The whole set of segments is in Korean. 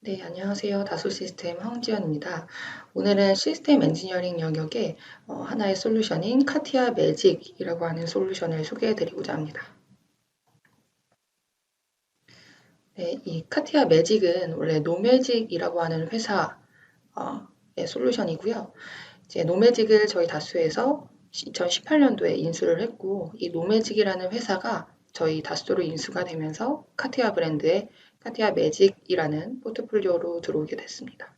네, 안녕하세요. 다솔시스템 황지연입니다. 오늘은 시스템 엔지니어링 영역의 하나의 솔루션인 카티아 매직이라고 하는 솔루션을 소개해드리고자 합니다. 네, 이 카티아 매직은 원래 노매직이라고 하는 회사의 솔루션이고요. 이제 노매직을 저희 다수에서 2018년도에 인수를 했고, 이 노매직이라는 회사가 저희 다수로 인수가 되면서 카티아 브랜드의 카티아 매직이라는 포트폴리오로 들어오게 됐습니다.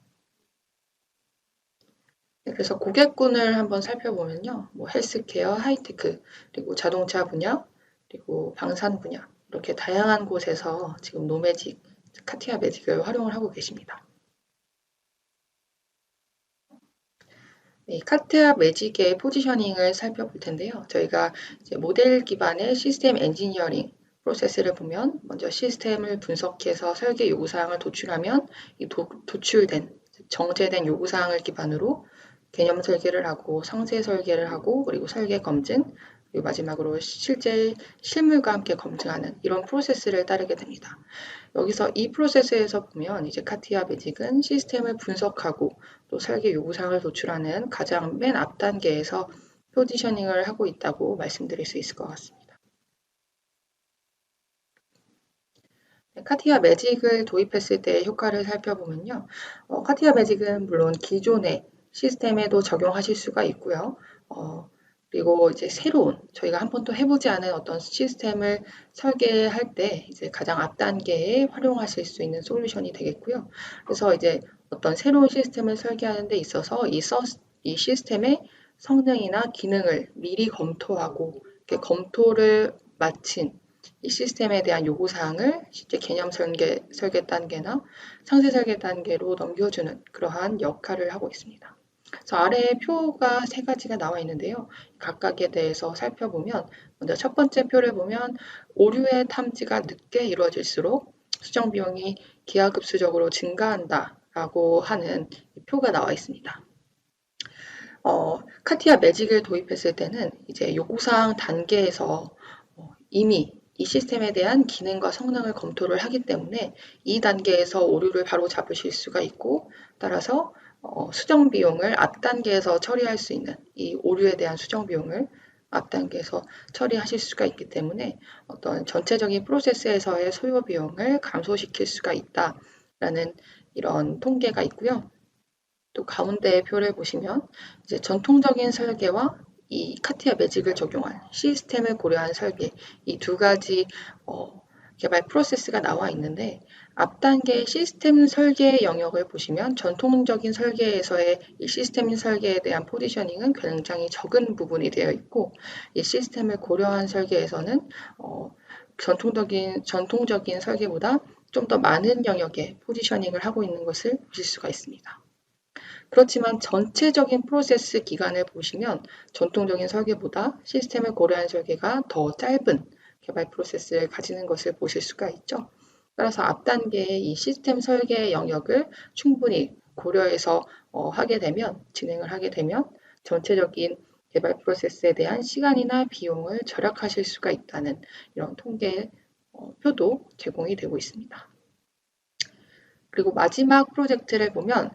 네, 그래서 고객군을 한번 살펴보면요. 뭐 헬스케어, 하이테크, 그리고 자동차 분야, 그리고 방산 분야 이렇게 다양한 곳에서 지금 노매직, 카티아 매직을 활용을 하고 계십니다. 네, 카티아 매직의 포지셔닝을 살펴볼 텐데요. 저희가 이제 모델 기반의 시스템 엔지니어링 프로세스를 보면 먼저 시스템을 분석해서 설계 요구사항을 도출하면 이 도출된 정제된 요구사항을 기반으로 개념 설계를 하고 상세 설계를 하고 그리고 설계 검증 그리고 마지막으로 실제 실물과 함께 검증하는 이런 프로세스를 따르게 됩니다. 여기서 이 프로세스에서 보면 이제 카티아 매직은 시스템을 분석하고 또 설계 요구사항을 도출하는 가장 맨 앞 단계에서 포지셔닝을 하고 있다고 말씀드릴 수 있을 것 같습니다. 카티아 매직을 도입했을 때의 효과를 살펴보면요. 카티아 매직은 물론 기존의 시스템에도 적용하실 수가 있고요. 어, 그리고 이제 새로운 저희가 한 번도 해보지 않은 어떤 시스템을 설계할 때 이제 가장 앞 단계에 활용하실 수 있는 솔루션이 되겠고요. 그래서 이제 어떤 새로운 시스템을 설계하는 데 있어서 이 시스템의 성능이나 기능을 미리 검토하고 이렇게 검토를 마친 이 시스템에 대한 요구사항을 실제 개념 설계 단계나 상세 설계 단계로 넘겨주는 그러한 역할을 하고 있습니다. 그래서 아래에 표가 세 가지가 나와 있는데요. 각각에 대해서 살펴보면 먼저 첫 번째 표를 보면 오류의 탐지가 늦게 이루어질수록 수정 비용이 기하급수적으로 증가한다라고 하는 표가 나와 있습니다. 카티아 매직을 도입했을 때는 이제 요구사항 단계에서 이미 이 시스템에 대한 기능과 성능을 검토를 하기 때문에 이 단계에서 오류를 바로 잡으실 수가 있고 따라서 수정 비용을 앞 단계에서 처리할 수 있는 이 오류에 대한 수정 비용을 앞 단계에서 처리하실 수가 있기 때문에 어떤 전체적인 프로세스에서의 소요 비용을 감소시킬 수가 있다라는 이런 통계가 있고요. 또 가운데 표를 보시면 이제 전통적인 설계와 이 카티아 매직을 적용한 시스템을 고려한 설계 이 두 가지 개발 프로세스가 나와 있는데 앞 단계 시스템 설계 영역을 보시면 전통적인 설계에서의 이 시스템 설계에 대한 포지셔닝은 굉장히 적은 부분이 되어 있고 이 시스템을 고려한 설계에서는 전통적인 설계보다 좀 더 많은 영역에 포지셔닝을 하고 있는 것을 보실 수가 있습니다. 그렇지만 전체적인 프로세스 기간을 보시면 전통적인 설계보다 시스템을 고려한 설계가 더 짧은 개발 프로세스를 가지는 것을 보실 수가 있죠. 따라서 앞 단계의 이 시스템 설계 영역을 충분히 고려해서 진행을 하게 되면 전체적인 개발 프로세스에 대한 시간이나 비용을 절약하실 수가 있다는 이런 통계 표도 제공이 되고 있습니다. 그리고 마지막 프로젝트를 보면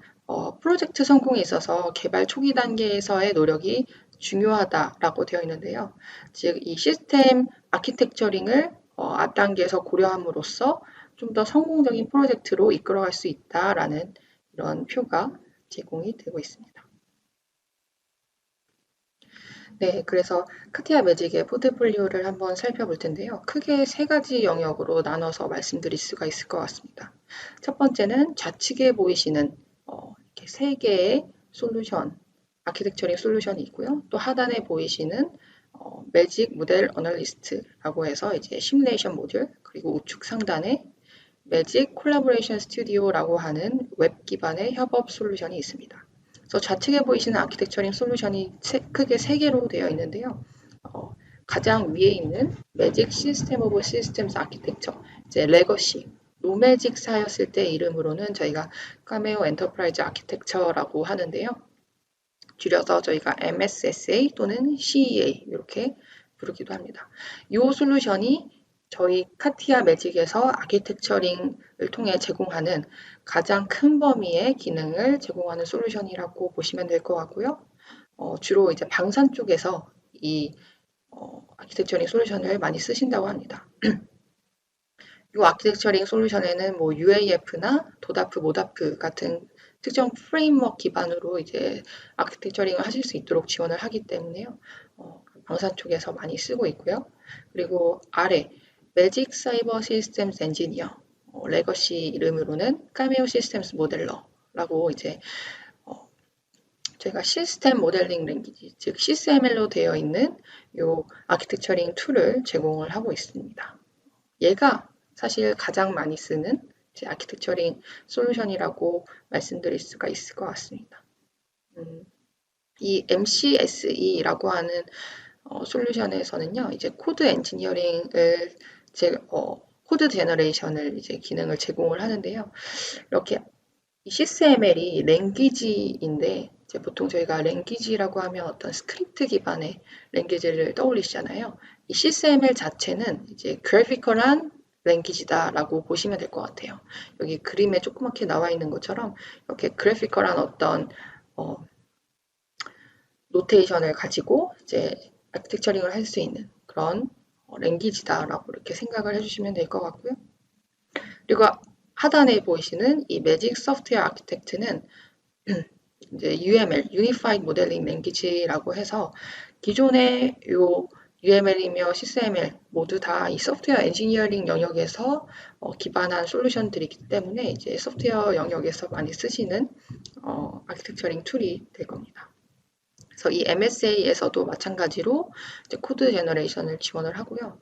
프로젝트 성공에 있어서 개발 초기 단계에서의 노력이 중요하다라고 되어 있는데요. 즉, 이 시스템 아키텍처링을 앞 단계에서 고려함으로써 좀 더 성공적인 프로젝트로 이끌어갈 수 있다라는 이런 표가 제공이 되고 있습니다. 네, 그래서 카티아 매직의 포트폴리오를 한번 살펴볼 텐데요. 크게 세 가지 영역으로 나눠서 말씀드릴 수가 있을 것 같습니다. 첫 번째는 좌측에 보이시는 이렇게 세 개의 솔루션, 아키텍처링 솔루션이 있고요. 또 하단에 보이시는 매직 모델 어널리스트라고 해서 이제 시뮬레이션 모듈, 그리고 우측 상단에 매직 콜라보레이션 스튜디오라고 하는 웹 기반의 협업 솔루션이 있습니다. 그래서 좌측에 보이시는 아키텍처링 솔루션이 크게 세 개로 되어 있는데요. 어, 가장 위에 있는 매직 시스템 오브 시스템스 아키텍처, 이제 레거시, 노매직사였을 때 이름으로는 저희가 카메오 엔터프라이즈 아키텍처라고 하는데요. 줄여서 저희가 MSSA 또는 CEA 이렇게 부르기도 합니다. 이 솔루션이 저희 카티아 매직에서 아키텍처링을 통해 제공하는 가장 큰 범위의 기능을 제공하는 솔루션이라고 보시면 될 것 같고요. 주로 이제 방산 쪽에서 이 아키텍처링 솔루션을 많이 쓰신다고 합니다. 이 아키텍처링 솔루션에는 뭐 UAF나 도다프, 모다프 같은 특정 프레임워크 기반으로 이제 아키텍처링을 하실 수 있도록 지원을 하기 때문에요. 방산 쪽에서 많이 쓰고 있고요. 그리고 아래 매직 사이버 시스템스 엔지니어, 레거시 이름으로는 카메오 시스템스 모델러라고 이제 저희가 시스템 모델링 랭귀지, 즉 CSML로 되어 있는 요 아키텍처링 툴을 제공을 하고 있습니다. 얘가 사실 가장 많이 쓰는 아키텍처링 솔루션이라고 말씀드릴 수가 있을 것 같습니다. 이 MCSE라고 하는 솔루션에서는요, 이제 코드 엔지니어링을 코드 제너레이션을 이제 기능을 제공을 하는데요. 이렇게 CSML이 랭귀지인데 이제 보통 저희가 랭귀지라고 하면 어떤 스크립트 기반의 랭귀지를 떠올리시잖아요. 이 CSML 자체는 이제 그래피컬한 랭귀지다라고 보시면 될 것 같아요. 여기 그림에 조그맣게 나와 있는 것처럼 이렇게 그래피컬한 어떤 노테이션을 가지고 이제 아키텍처링을 할 수 있는 그런 랭귀지다라고 이렇게 생각을 해주시면 될 것 같고요. 그리고 하단에 보이시는 이 매직 소프트웨어 아키텍트는 이제 UML, Unified Modeling Language라고 해서 기존의 요 UML이며 CSML 모두 다 이 소프트웨어 엔지니어링 영역에서 기반한 솔루션들이기 때문에 이제 소프트웨어 영역에서 많이 쓰시는 아키텍처링 툴이 될 겁니다. 그래서 이 MSA에서도 마찬가지로 이제 코드 제너레이션을 지원을 하고요.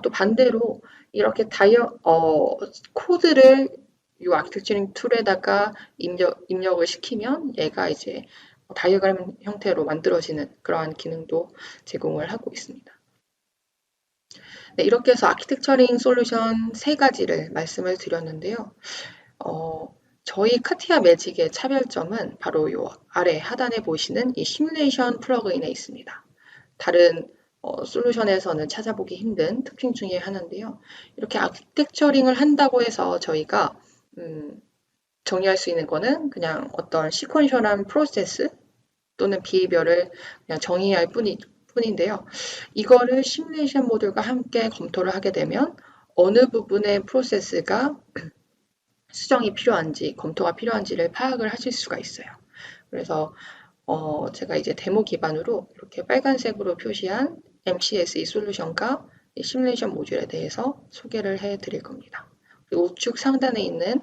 또 반대로 이렇게 코드를 이 아키텍처링 툴에다가 입력을 시키면 얘가 이제 다이어그램 형태로 만들어지는 그러한 기능도 제공을 하고 있습니다. 네, 이렇게 해서 아키텍처링 솔루션 3가지를 말씀을 드렸는데요. 저희 카티아 매직의 차별점은 바로 요 아래 하단에 보시는 이 시뮬레이션 플러그인에 있습니다. 다른 솔루션에서는 찾아보기 힘든 특징 중에 하나인데요. 이렇게 아키텍처링을 한다고 해서 저희가 정의할 수 있는 거는 그냥 어떤 시퀀셜한 프로세스 또는 비헤이비어를 그냥 정의할 뿐인데요. 이거를 시뮬레이션 모듈과 함께 검토를 하게 되면 어느 부분의 프로세스가 수정이 필요한지, 검토가 필요한지를 파악을 하실 수가 있어요. 그래서 제가 이제 데모 기반으로 이렇게 빨간색으로 표시한 MCSE 솔루션과 시뮬레이션 모듈에 대해서 소개를 해드릴 겁니다. 그리고 우측 상단에 있는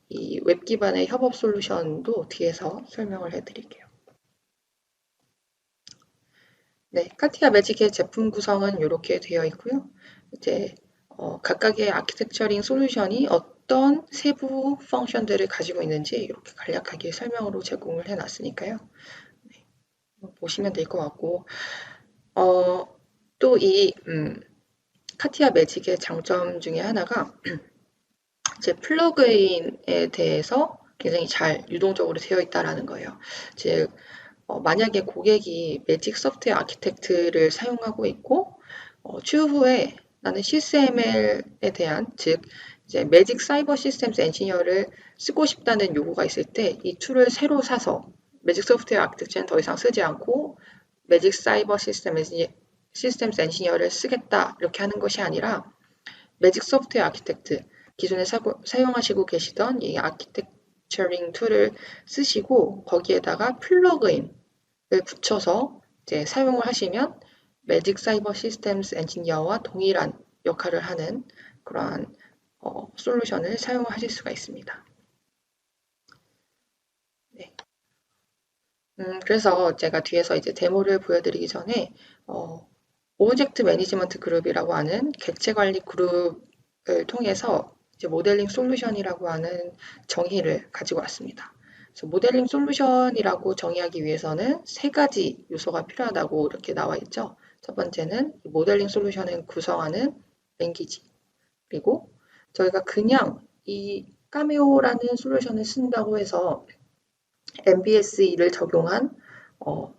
이 웹 기반의 협업 솔루션도 뒤에서 설명을 해드릴게요. 네, 카티아 매직의 제품 구성은 이렇게 되어 있고요. 이제 각각의 아키텍처링 솔루션이 어떤 세부 펑션들을 가지고 있는지 이렇게 간략하게 설명으로 제공을 해놨으니까요. 네, 보시면 될 것 같고 또 이 카티아 매직의 장점 중에 하나가 제 플러그인에 대해서 굉장히 잘 유동적으로 되어 있다라는 거예요. 즉 만약에 고객이 매직 소프트웨어 아키텍트를 사용하고 있고 추후에 나는 CSML에 대한 즉 이제 매직 사이버 시스템스 엔지니어를 쓰고 싶다는 요구가 있을 때 이 툴을 새로 사서 매직 소프트웨어 아키텍처는 더 이상 쓰지 않고 매직 사이버 시스템스 엔지니어를 쓰겠다 이렇게 하는 것이 아니라 매직 소프트웨어 아키텍트 기존에 사용하시고 계시던 이 아키텍처링 툴을 쓰시고 거기에다가 플러그인을 붙여서 이제 사용을 하시면 매직 사이버 시스템스 엔지니어와 동일한 역할을 하는 그러한 솔루션을 사용하실 수가 있습니다. 네. 그래서 제가 뒤에서 이제 데모를 보여드리기 전에 오브젝트 매니지먼트 그룹이라고 하는 객체 관리 그룹을 통해서 이제 모델링 솔루션이라고 하는 정의를 가지고 왔습니다. 그래서 모델링 솔루션이라고 정의하기 위해서는 3가지 요소가 필요하다고 이렇게 나와 있죠. 첫 번째는 모델링 솔루션을 구성하는 랭귀지, 그리고 저희가 그냥 이 카메오라는 솔루션을 쓴다고 해서 MBSE를 적용한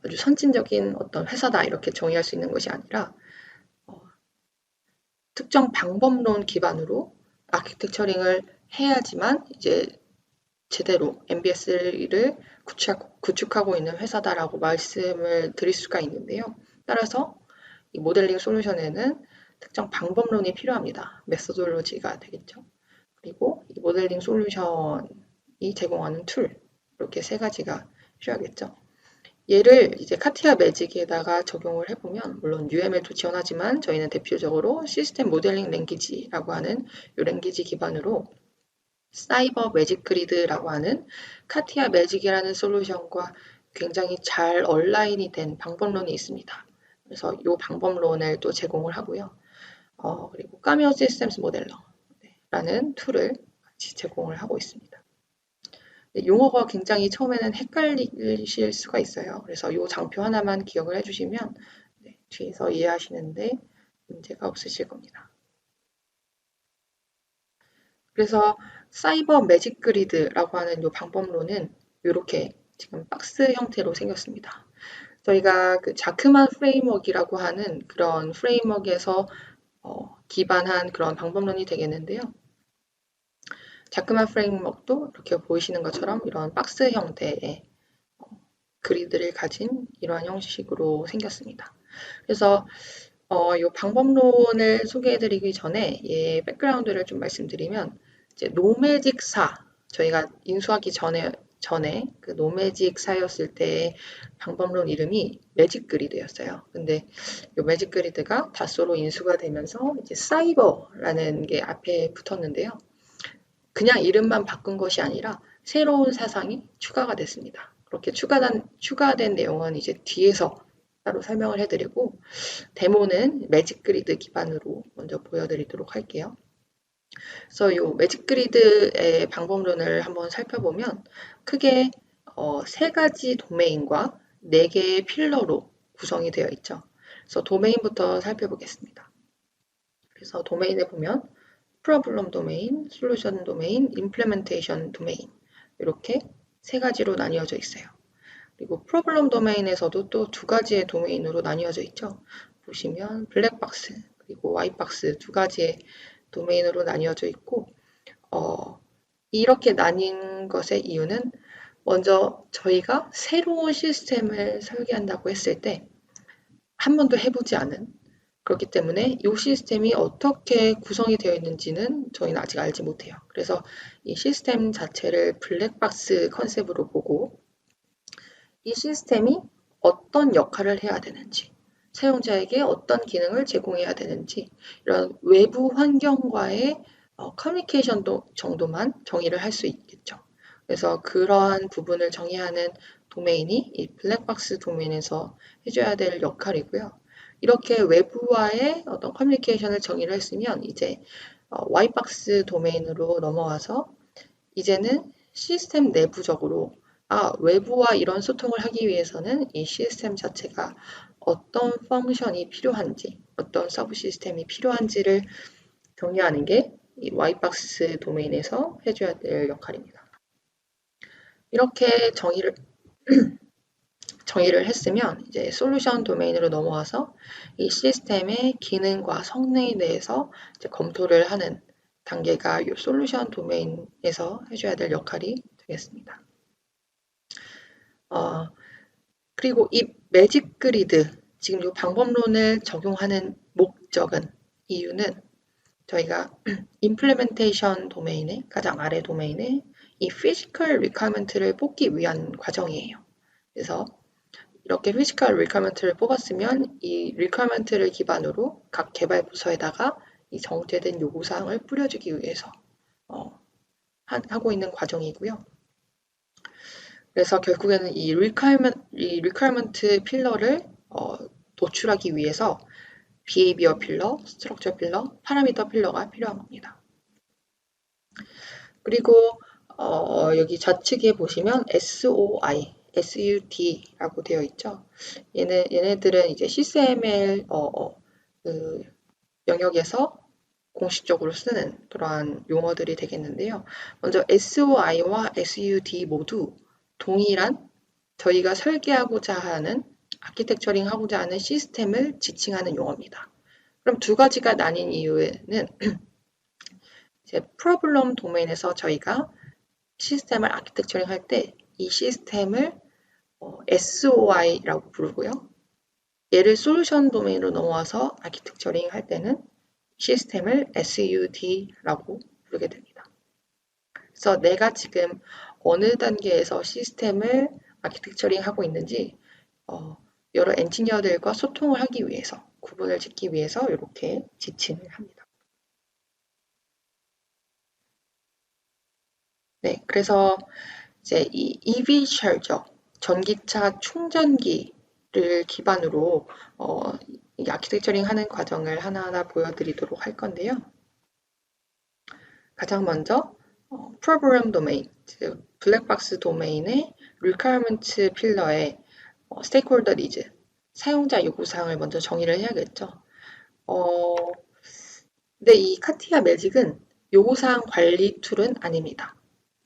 아주 선진적인 어떤 회사다 이렇게 정의할 수 있는 것이 아니라 특정 방법론 기반으로 아키텍처링을 해야지만 이제 제대로 MBS를 구축하고 있는 회사다라고 말씀을 드릴 수가 있는데요. 따라서 이 모델링 솔루션에는 특정 방법론이 필요합니다. 메소돌로지가 되겠죠. 그리고 이 모델링 솔루션이 제공하는 툴, 이렇게 세 가지가 필요하겠죠. 얘를 이제 카티아 매직에다가 적용을 해보면 물론 UML도 지원하지만 저희는 대표적으로 시스템 모델링 랭귀지라고 하는 이 랭귀지 기반으로 사이버 매직 그리드라고 하는 카티아 매직이라는 솔루션과 굉장히 잘 얼라인이 된 방법론이 있습니다. 그래서 이 방법론을 또 제공을 하고요. 그리고 까미오 시스템스 모델러라는 툴을 같이 제공을 하고 있습니다. 용어가 굉장히 처음에는 헷갈리실 수가 있어요. 그래서 이 장표 하나만 기억을 해주시면 뒤에서 이해하시는데 문제가 없으실 겁니다. 그래서 사이버 매직 그리드라고 하는 이 방법론은 이렇게 지금 박스 형태로 생겼습니다. 저희가 그 자크만 프레임워크라고 하는 그런 프레임워크에서 기반한 그런 방법론이 되겠는데요. 자크만 프레임워크도 이렇게 보이시는 것처럼 이런 박스 형태의 그리드를 가진 이러한 형식으로 생겼습니다. 그래서 이 방법론을 소개해드리기 전에 백그라운드를 좀 말씀드리면 이제 노매직사 저희가 인수하기 전에 그 노매직사였을 때 방법론 이름이 매직 그리드였어요. 근데 이 매직 그리드가 다소로 인수가 되면서 이제 사이버라는 게 앞에 붙었는데요. 그냥 이름만 바꾼 것이 아니라 새로운 사상이 추가가 됐습니다. 그렇게 추가된 내용은 이제 뒤에서 따로 설명을 해드리고 데모는 매직 그리드 기반으로 먼저 보여드리도록 할게요. 그래서 이 매직 그리드의 방법론을 한번 살펴보면 크게 세 가지 도메인과 네 개의 필러로 구성이 되어 있죠. 그래서 도메인부터 살펴보겠습니다. 그래서 도메인에 보면 프로블럼 도메인, 솔루션 도메인, 임플리멘테이션 도메인 이렇게 세 가지로 나뉘어져 있어요. 그리고 프로블럼 도메인에서도 또 두 가지의 도메인으로 나뉘어져 있죠. 보시면 블랙박스 그리고 화이트박스 두 가지의 도메인으로 나뉘어져 있고 이렇게 나뉜 것의 이유는 먼저 저희가 새로운 시스템을 설계한다고 했을 때 한 번도 해보지 않은 그렇기 때문에 이 시스템이 어떻게 구성이 되어 있는지는 저희는 아직 알지 못해요. 그래서 이 시스템 자체를 블랙박스 컨셉으로 보고 이 시스템이 어떤 역할을 해야 되는지, 사용자에게 어떤 기능을 제공해야 되는지 이런 외부 환경과의 커뮤니케이션 정도만 정의를 할 수 있겠죠. 그래서 그러한 부분을 정의하는 도메인이 이 블랙박스 도메인에서 해줘야 될 역할이고요. 이렇게 외부와의 어떤 커뮤니케이션을 정의를 했으면 이제 화이트박스 도메인으로 넘어와서 이제는 시스템 내부적으로 외부와 이런 소통을 하기 위해서는 이 시스템 자체가 어떤 펑션이 필요한지, 어떤 서브 시스템이 필요한지를 정의하는 게 이 화이트박스 도메인에서 해줘야 될 역할입니다. 이렇게 정의를 했으면 이제 솔루션 도메인으로 넘어와서 이 시스템의 기능과 성능에 대해서 이제 검토를 하는 단계가 이 솔루션 도메인에서 해줘야 될 역할이 되겠습니다. 그리고 이 매직 그리드, 지금 이 방법론을 적용하는 목적은, 이유는 저희가 임플리멘테이션 도메인의 가장 아래 도메인에 이 피지컬 리퀘어먼트를 뽑기 위한 과정이에요. 그래서 이렇게 피지컬 리퀘어먼트를 뽑았으면 이 리퀘어먼트를 기반으로 각 개발 부서에다가 이 정제된 요구사항을 뿌려주기 위해서 하고 있는 과정이고요. 그래서 결국에는 이 리퀘어먼트 필러를 도출하기 위해서 비헤이비어 필러, 스트럭처 필러, 파라미터 필러가 필요한 겁니다. 그리고 여기 좌측에 보시면 SOI, SUT라고 되어 있죠. 얘네들은 이제 CCML 그 영역에서 공식적으로 쓰는 그러한 용어들이 되겠는데요. 먼저 SOI와 SUT 모두 동일한 저희가 설계하고자 하는 아키텍처링 하고자 하는 시스템을 지칭하는 용어입니다. 그럼 두 가지가 나뉜 이유는 이제 프로블럼 도메인에서 저희가 시스템을 아키텍처링 할 때 이 시스템을 SOI라고 부르고요. 얘를 솔루션 도메인으로 넘어와서 아키텍처링 할 때는 시스템을 SUD라고 부르게 됩니다. 그래서 내가 지금 어느 단계에서 시스템을 아키텍처링 하고 있는지 여러 엔지니어들과 소통을 하기 위해서, 구분을 짓기 위해서 이렇게 지칭을 합니다. 네, 그래서 이제 이 EV 찰저, 전기차 충전기를 기반으로 이 아키텍처링 하는 과정을 하나하나 보여드리도록 할 건데요. 가장 먼저 프로그램 도메인, 즉 블랙박스 도메인의 requirement 필러의 스테이크홀더 니즈, 사용자 요구사항을 먼저 정의를 해야겠죠. 근데 이 카티아 매직은 요구사항 관리 툴은 아닙니다.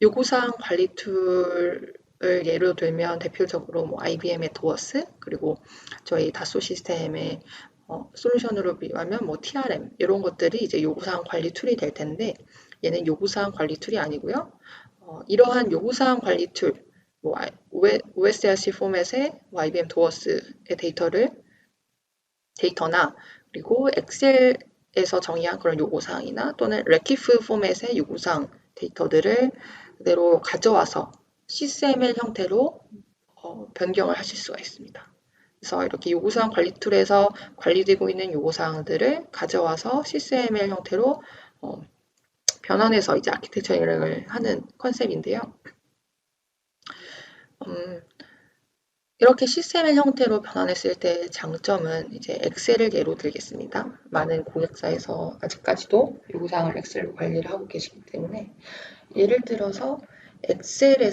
요구사항 관리 툴을 예로 들면 대표적으로 뭐 IBM의 도어스, 그리고 저희 다소 시스템의 솔루션으로 비유하면 뭐 TRM 이런 것들이 이제 요구사항 관리 툴이 될 텐데 얘는 요구사항 관리 툴이 아니고요. 이러한 요구사항 관리 툴, 뭐 OSRC 포맷의 뭐 IBM 도어스의 데이터나 그리고 엑셀에서 정의한 그런 요구사항이나 또는 레키프 포맷의 요구사항 데이터들을 그대로 가져와서 CSML 형태로 변경을 하실 수가 있습니다. 그래서 이렇게 요구사항 관리 툴에서 관리되고 있는 요구사항들을 가져와서 CSML 형태로 변환해서 이제 아키텍처링을 하는 컨셉인데요. 이렇게 CSML 형태로 변환했을 때 장점은 이제 엑셀을 예로 들겠습니다. 많은 고객사에서 아직까지도 요구사항을 엑셀로 관리를 하고 계시기 때문에 예를 들어서 엑셀의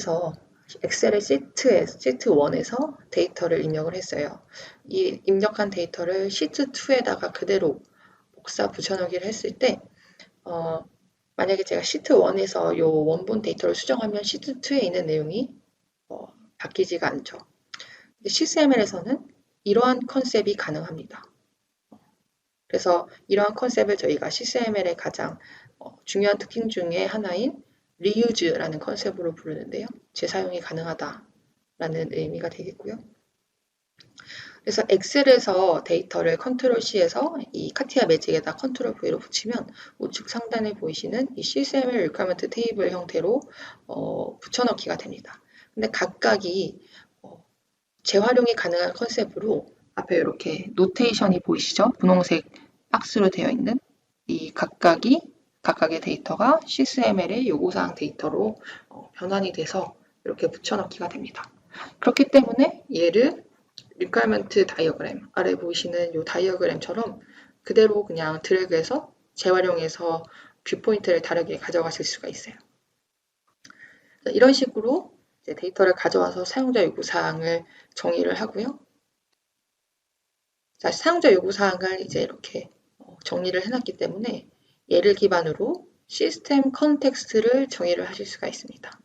시트 1에서 데이터를 입력을 했어요. 이 입력한 데이터를 시트 2에다가 그대로 복사 붙여넣기를 했을 때 만약에 제가 시트 1에서 요 원본 데이터를 수정하면 시트 2에 있는 내용이 바뀌지가 않죠. CSML에서는 이러한 컨셉이 가능합니다. 그래서 이러한 컨셉을 저희가 CSML의 가장 중요한 특징 중에 하나인 리유즈라는 컨셉으로 부르는데요. 재사용이 가능하다라는 의미가 되겠고요. 그래서 엑셀에서 데이터를 컨트롤 C에서 이 카티아 매직에다 컨트롤 V로 붙이면 우측 상단에 보이시는 이 CSML 리퀘어먼트 테이블 형태로 붙여넣기가 됩니다. 근데 각각이 재활용이 가능한 컨셉으로 앞에 이렇게 노테이션이 보이시죠? 분홍색 박스로 되어 있는 이 각각의 데이터가 CSML의 요구사항 데이터로 변환이 돼서 이렇게 붙여넣기가 됩니다. 그렇기 때문에 얘를 requirement 다이어그램, 아래 보이시는 이 다이어그램처럼 그대로 그냥 드래그해서 재활용해서 뷰포인트를 다르게 가져가실 수가 있어요. 이런 식으로 이제 데이터를 가져와서 사용자 요구사항을 정의를 하고요. 자, 사용자 요구사항을 이제 이렇게 정리를 해놨기 때문에 얘를 기반으로 시스템 컨텍스트를 정의를 하실 수가 있습니다.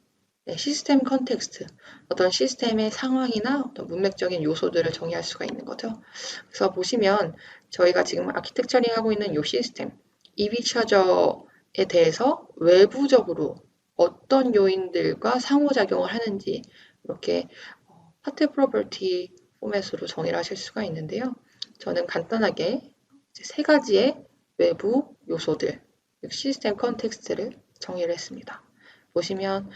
네, 시스템 컨텍스트, 어떤 시스템의 상황이나 어떤 문맥적인 요소들을 정의할 수가 있는 거죠. 그래서 보시면 저희가 지금 아키텍처링 하고 있는 이 시스템, EV 차저에 대해서 외부적으로 어떤 요인들과 상호작용을 하는지 이렇게 파트 프로퍼티 포맷으로 정의를 하실 수가 있는데요. 저는 간단하게 세 가지의 외부 요소들, 시스템 컨텍스트를 정의를 했습니다. 보시면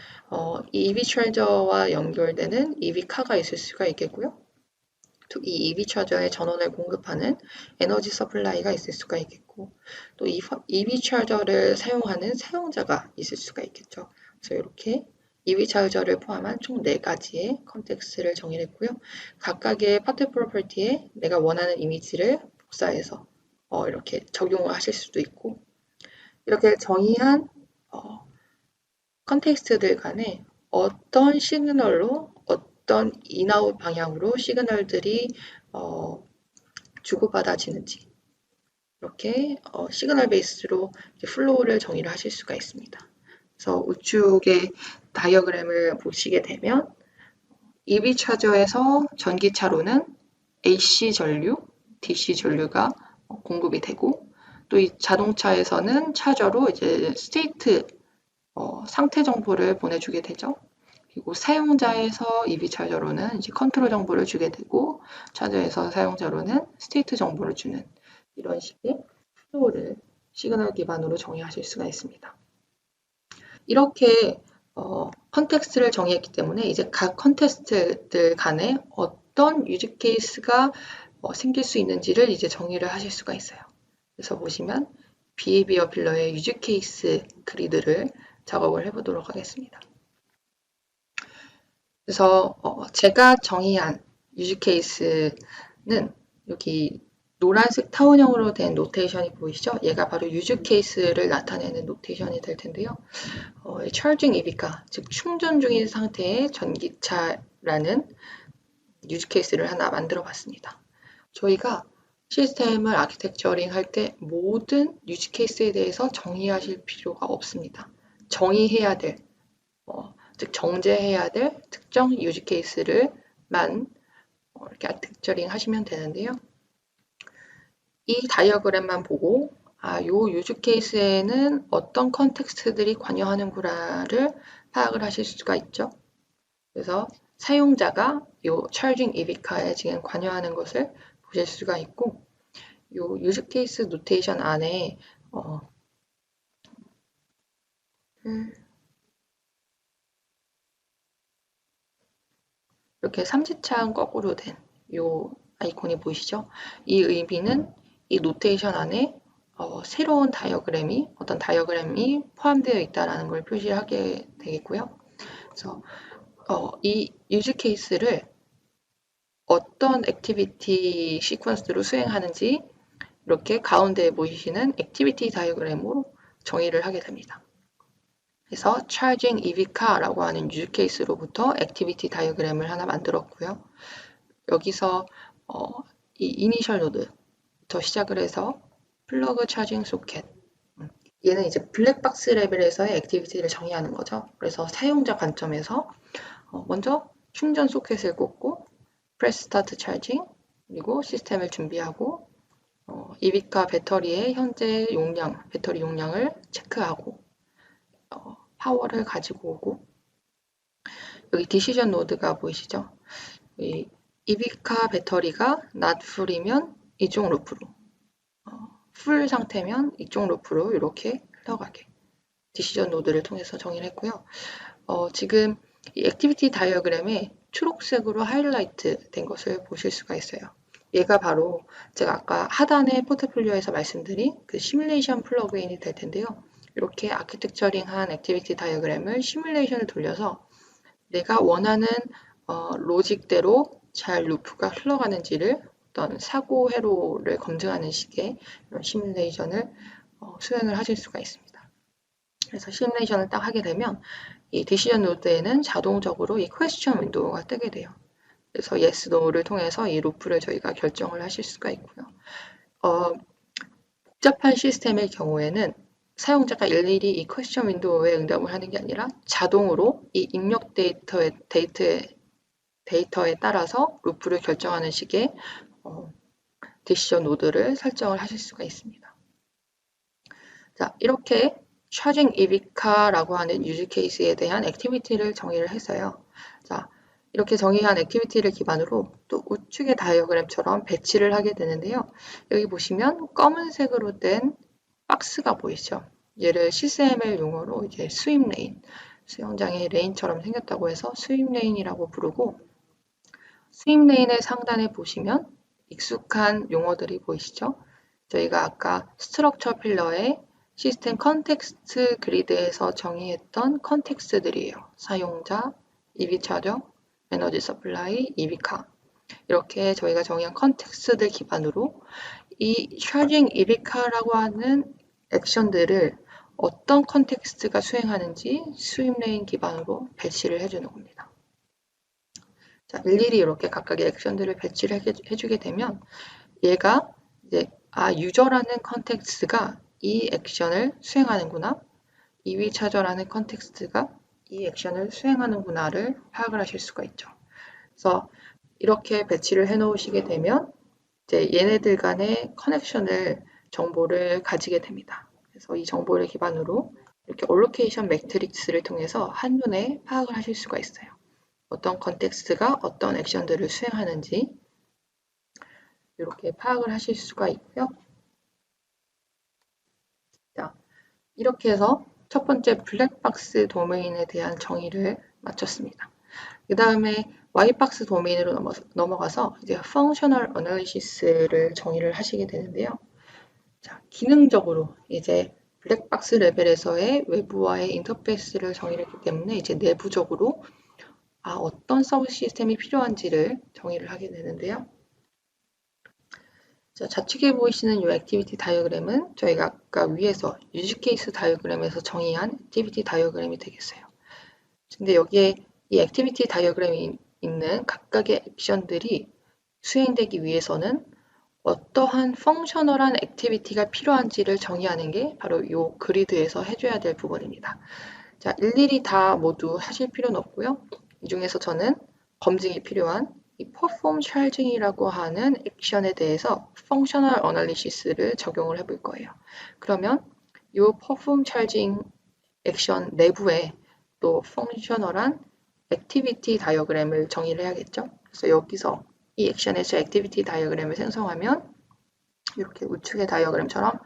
이 EV 차저와 연결되는 EV 카가 있을 수가 있겠고요. 또 이 EV 차저에 전원을 공급하는 에너지 서플라이가 있을 수가 있겠고, 또 이 EV 차저를 사용하는 사용자가 있을 수가 있겠죠. 그래서 이렇게 EV 차저를 포함한 총 4가지의 컨텍스트를 정의했고요. 각각의 파트 프로퍼티에 내가 원하는 이미지를 복사해서 이렇게 적용을 하실 수도 있고, 이렇게 정의한 컨텍스트들 간에 어떤 시그널로 어떤 인아웃 방향으로 시그널들이 주고받아지는지 이렇게 시그널 베이스로 플로우를 정의를 하실 수가 있습니다. 그래서 우측의 다이어그램을 보시게 되면 EV 차저에서 전기차로는 AC 전류, DC 전류가 공급이 되고, 또 이 자동차에서는 차저로 이제 스테이트 상태 정보를 보내주게 되죠. 그리고 사용자에서 EV 차저로는 이제 컨트롤 정보를 주게 되고, 차저에서 사용자로는 스테이트 정보를 주는 이런 식의 플로우를 시그널 기반으로 정의하실 수가 있습니다. 이렇게 컨텍스트를 정의했기 때문에 이제 각 컨텍스트들 간에 어떤 유즈 케이스가 생길 수 있는지를 이제 정의를 하실 수가 있어요. 그래서 보시면 비헤이비어 필러의 유즈 케이스 그리드를 작업을 해보도록 하겠습니다. 그래서 제가 정의한 유즈 케이스는 여기 노란색 타원형으로 된 노테이션이 보이시죠? 얘가 바로 유즈 케이스를 나타내는 노테이션이 될 텐데요. charging EV가, 즉 충전 중인 상태의 전기차라는 유즈 케이스를 하나 만들어 봤습니다. 저희가 시스템을 아키텍처링 할 때 모든 유즈 케이스에 대해서 정의하실 필요가 없습니다. 정의해야 될, 즉 정제해야 될 특정 유즈 케이스를만 이렇게 아키텍처링 하시면 되는데요. 이 다이어그램만 보고 요 유즈 케이스에는 어떤 컨텍스트들이 관여하는구나를 파악을 하실 수가 있죠. 그래서 사용자가 요 charging EV카에 지금 관여하는 것을 보실 수가 있고, 요 유즈 케이스 노테이션 안에 이렇게 삼지창 거꾸로 된 요 아이콘이 보이시죠? 이 의미는 이 노테이션 안에 새로운 다이어그램이, 어떤 다이어그램이 포함되어 있다는 걸 표시하게 되겠고요. 그래서 이 유즈 케이스를 어떤 액티비티 시퀀스로 수행하는지 이렇게 가운데에 보이시는 액티비티 다이어그램으로 정의를 하게 됩니다. 그래서 charging EV카라고 하는 유즈 케이스로부터 액티비티 다이어그램을 하나 만들었고요. 여기서 이 이니셜 노드부터 시작을 해서 플러그 차징 소켓, 얘는 이제 블랙박스 레벨에서의 액티비티를 정의하는 거죠. 그래서 사용자 관점에서 먼저 충전 소켓을 꽂고 프레스 스타트 차징, 그리고 시스템을 준비하고 EV카 배터리의 현재 용량, 배터리 용량을 체크하고 파워를 가지고 오고, 여기 디시전 노드가 보이시죠? 이 EV카 배터리가 not full이면 이쪽 루프로, 풀 상태면 이쪽 루프로 이렇게 흘러가게 디시전 노드를 통해서 정의를 했고요. 지금 이 액티비티 다이어그램에 초록색으로 하이라이트 된 것을 보실 수가 있어요. 얘가 바로 제가 아까 하단의 포트폴리오에서 말씀드린 그 시뮬레이션 플러그인이 될 텐데요. 이렇게 아키텍처링한 액티비티 다이어그램을 시뮬레이션을 돌려서 내가 원하는 로직대로 잘 루프가 흘러가는지를 어떤 사고 회로를 검증하는 식의 이런 시뮬레이션을 수행을 하실 수가 있습니다. 그래서 시뮬레이션을 딱 하게 되면 이 디시전 노드에는 자동적으로 이 퀘스천 윈도우가 뜨게 돼요. 그래서 yes, no를 통해서 이 루프를 저희가 결정을 하실 수가 있고요. 복잡한 시스템의 경우에는 사용자가 일일이 이 퀘스천 윈도우에 응답을 하는 게 아니라 자동으로 이 입력 데이터에 따라서 루프를 결정하는 식의 디시전 노드를 설정을 하실 수가 있습니다. 자, 이렇게 charging EV카라고 하는 유즈 케이스에 대한 액티비티를 정의를 했어요. 자, 이렇게 정의한 액티비티를 기반으로 또 우측의 다이어그램처럼 배치를 하게 되는데요. 여기 보시면 검은색으로 된 박스가 보이죠. 얘를 CSML 용어로 이제 스윕 레인, 수영장의 레인처럼 생겼다고 해서 스윕 레인이라고 부르고, 스윕 레인의 상단에 보시면 익숙한 용어들이 보이시죠? 저희가 아까 스트럭처 필러의 시스템 컨텍스트 그리드에서 정의했던 컨텍스트들이에요. 사용자, EV 차저, 에너지 서플라이, EV카. 이렇게 저희가 정의한 컨텍스트들 기반으로 이 charging EV카라고 하는 액션들을 어떤 컨텍스트가 수행하는지 스윕 레인 기반으로 배치를 해주는 겁니다. 자, 일일이 이렇게 각각의 액션들을 배치를 해주게 되면 얘가 이제 유저라는 컨텍스트가 이 액션을 수행하는구나, EV 차저라는 컨텍스트가 이 액션을 수행하는구나를 파악을 하실 수가 있죠. 그래서 이렇게 배치를 해 놓으시게 되면 이제 얘네들 간의 커넥션을 정보를 가지게 됩니다. 그래서 이 정보를 기반으로 이렇게 allocation 매트릭스를 통해서 한눈에 파악을 하실 수가 있어요. 어떤 컨텍스트가 어떤 액션들을 수행하는지 이렇게 파악을 하실 수가 있고요. 자, 이렇게 해서 첫 번째 블랙박스 도메인에 대한 정의를 마쳤습니다. 그 다음에 Y박스 도메인으로 넘어가서 이제 Functional Analysis를 정의를 하시게 되는데요. 자, 기능적으로 이제 블랙박스 레벨에서의 외부와의 인터페이스를 정의를 했기 때문에 이제 내부적으로 어떤 서브 시스템이 필요한지를 정의를 하게 되는데요. 자, 좌측에 보이시는 이 액티비티 다이어그램은 저희가 아까 위에서 유즈 케이스 다이어그램에서 정의한 액티비티 다이어그램이 되겠어요. 근데 여기에 이 액티비티 다이어그램이 있는 각각의 액션들이 수행되기 위해서는 어떠한 펑셔널한 액티비티가 필요한지를 정의하는 게 바로 이 그리드에서 해줘야 될 부분입니다. 자, 일일이 다 모두 하실 필요는 없고요. 이 중에서 저는 검증이 필요한 이 perform charging이라고 하는 액션에 대해서 functional analysis를 적용을 해볼 거예요. 그러면 이 perform charging 액션 내부에 또 functional한 액티비티 다이어그램을 정의를 해야겠죠. 그래서 여기서 이 액션에서 액티비티 다이어그램을 생성하면 이렇게 우측의 다이어그램처럼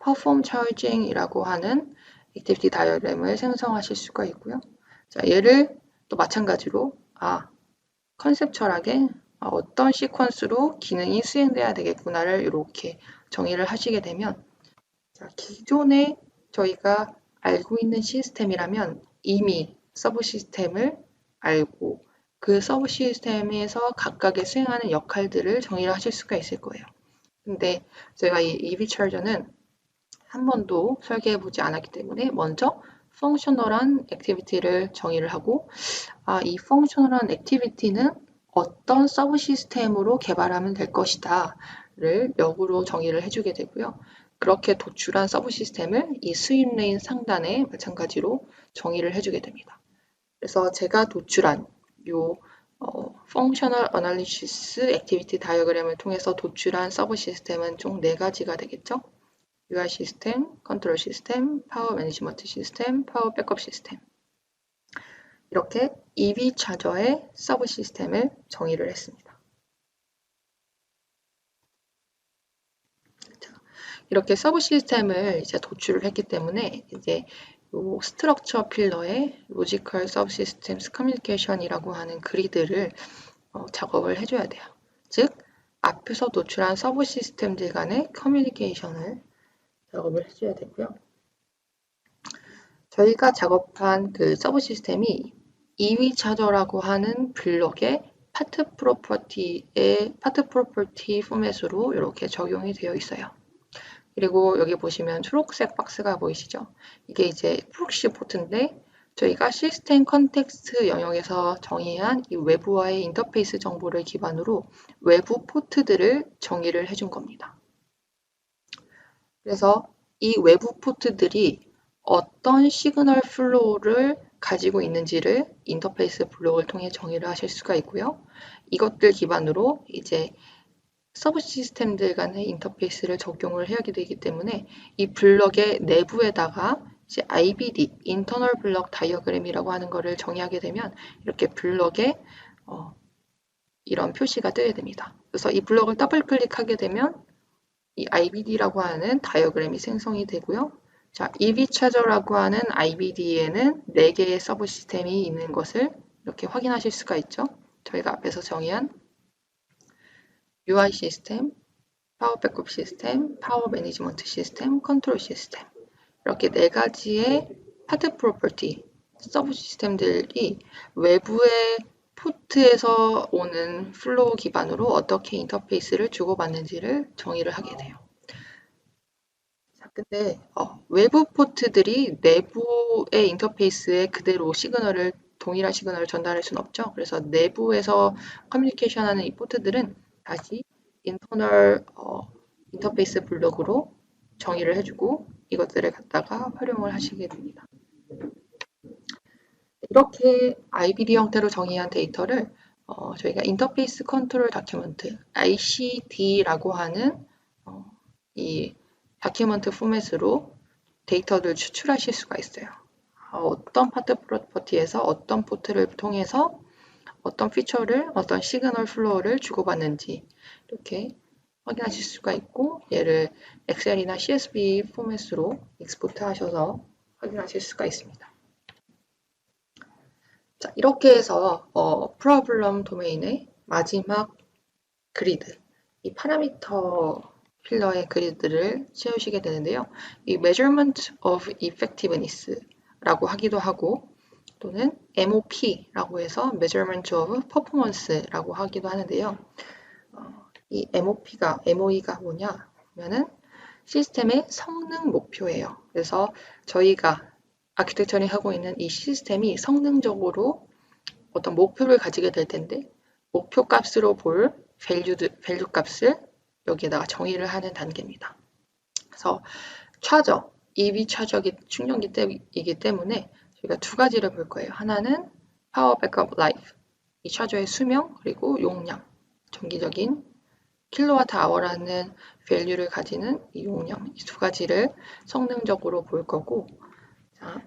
perform charging이라고 하는 액티비티 다이어그램을 생성하실 수가 있고요. 자, 얘를 또 마찬가지로 컨셉철하게 어떤 시퀀스로 기능이 수행돼야 되겠구나를 이렇게 정의를 하시게 되면 자, 기존에 저희가 알고 있는 시스템이라면 이미 서브 시스템을 알고 그 서브 시스템에서 각각의 수행하는 역할들을 정의를 하실 수가 있을 거예요. 근데 제가 이 EV charger는 한 번도 설계해 보지 않았기 때문에 먼저 펑셔널한 액티비티를 정의를 하고 이 펑셔널한 액티비티는 어떤 서브 시스템으로 개발하면 될 것이다를 역으로 정의를 해주게 되고요. 그렇게 도출한 서브 시스템을 이 스윕 레인 상단에 마찬가지로 정의를 해주게 됩니다. 그래서 제가 도출한 요 펑셔널 어널리시스 액티비티 다이어그램을 통해서 도출한 서브 시스템은 총 4가지가 되겠죠. UI 시스템, 컨트롤 시스템, 파워 매니지먼트 시스템, 파워 백업 시스템. 이렇게 EV 차저의 서브 시스템을 정의를 했습니다. 자, 이렇게 서브 시스템을 이제 도출을 했기 때문에 이제 요 스트럭처 필러의 로지컬 서브 시스템스 커뮤니케이션이라고 하는 그리드를 작업을 해줘야 돼요. 즉 앞에서 도출한 서브 시스템들 간의 커뮤니케이션을 작업을 해줘야 되고요. 저희가 작업한 그 서브 시스템이 EV 차저라고 하는 블럭의 파트 프로퍼티 포맷으로 이렇게 적용이 되어 있어요. 그리고 여기 보시면 초록색 박스가 보이시죠? 이게 이제 프록시 포트인데 저희가 시스템 컨텍스트 영역에서 정의한 이 외부와의 인터페이스 정보를 기반으로 외부 포트들을 정의를 해준 겁니다. 그래서 이 외부 포트들이 어떤 시그널 플로우를 가지고 있는지를 인터페이스 블록을 통해 정의를 하실 수가 있고요. 이것들 기반으로 이제 서브 시스템들 간의 인터페이스를 적용을 해야 되기 때문에 이 블럭의 내부에다가 이제 IBD, 인터널 블럭 다이어그램이라고 하는 거를 정의하게 되면 이렇게 블럭에 이런 표시가 뜨게 됩니다. 그래서 이 블럭을 더블 클릭하게 되면 이 IBD라고 하는 다이어그램이 생성이 되고요. 자, EV 차저라고 하는 IBD에는 4개의 서브 시스템이 있는 것을 이렇게 확인하실 수가 있죠. 저희가 앞에서 정의한 UI 시스템, 파워 백업 시스템, 파워 매니지먼트 시스템, 컨트롤 시스템 이렇게 4가지의 파트 프로퍼티 서브 시스템들이 외부의 포트에서 오는 플로우 기반으로 어떻게 인터페이스를 주고받는지를 정의를 하게 돼요. 자, 근데 외부 포트들이 내부의 인터페이스에 그대로 동일한 시그널을 전달할 수는 없죠. 그래서 내부에서 커뮤니케이션 하는 이 포트들은 다시 인터널 인터페이스 블록으로 정의를 해주고 이것들을 갖다가 활용을 하시게 됩니다. 이렇게 IBD 형태로 정의한 데이터를 저희가 인터페이스 컨트롤 다큐먼트 ICD라고 하는 이 다큐먼트 포맷으로 데이터를 추출하실 수가 있어요. 어떤 파트 프로퍼티에서 어떤 포트를 통해서 어떤 피처를, 어떤 시그널 플로우를 주고받는지 이렇게 확인하실 수가 있고, 얘를 엑셀이나 CSV 포맷으로 익스포트 하셔서 확인하실 수가 있습니다. 자, 이렇게 해서 프로블럼 도메인의 마지막 그리드, 이 파라미터 필러의 그리드를 채우시게 되는데요. 이 measurement of effectiveness라고 하기도 하고, 또는 MOP라고 해서 measurement of performance라고 하기도 하는데요. 이 MOE가 뭐냐 하면은 시스템의 성능 목표예요. 그래서 저희가 아키텍처링 하고 있는 이 시스템이 성능적으로 어떤 목표를 가지게 될 텐데, 목표 값으로 볼 밸류 값을 여기에다가 정의를 하는 단계입니다. 그래서 차저, EV 차저기 충전기이기 때문에 저희가 두 가지를 볼 거예요. 하나는 파워 백업 라이프, 이 차저의 수명, 그리고 용량, 정기적인 킬로와트 아워라는 밸류를 가지는 이 용량, 이 두 가지를 성능적으로 볼 거고, 자,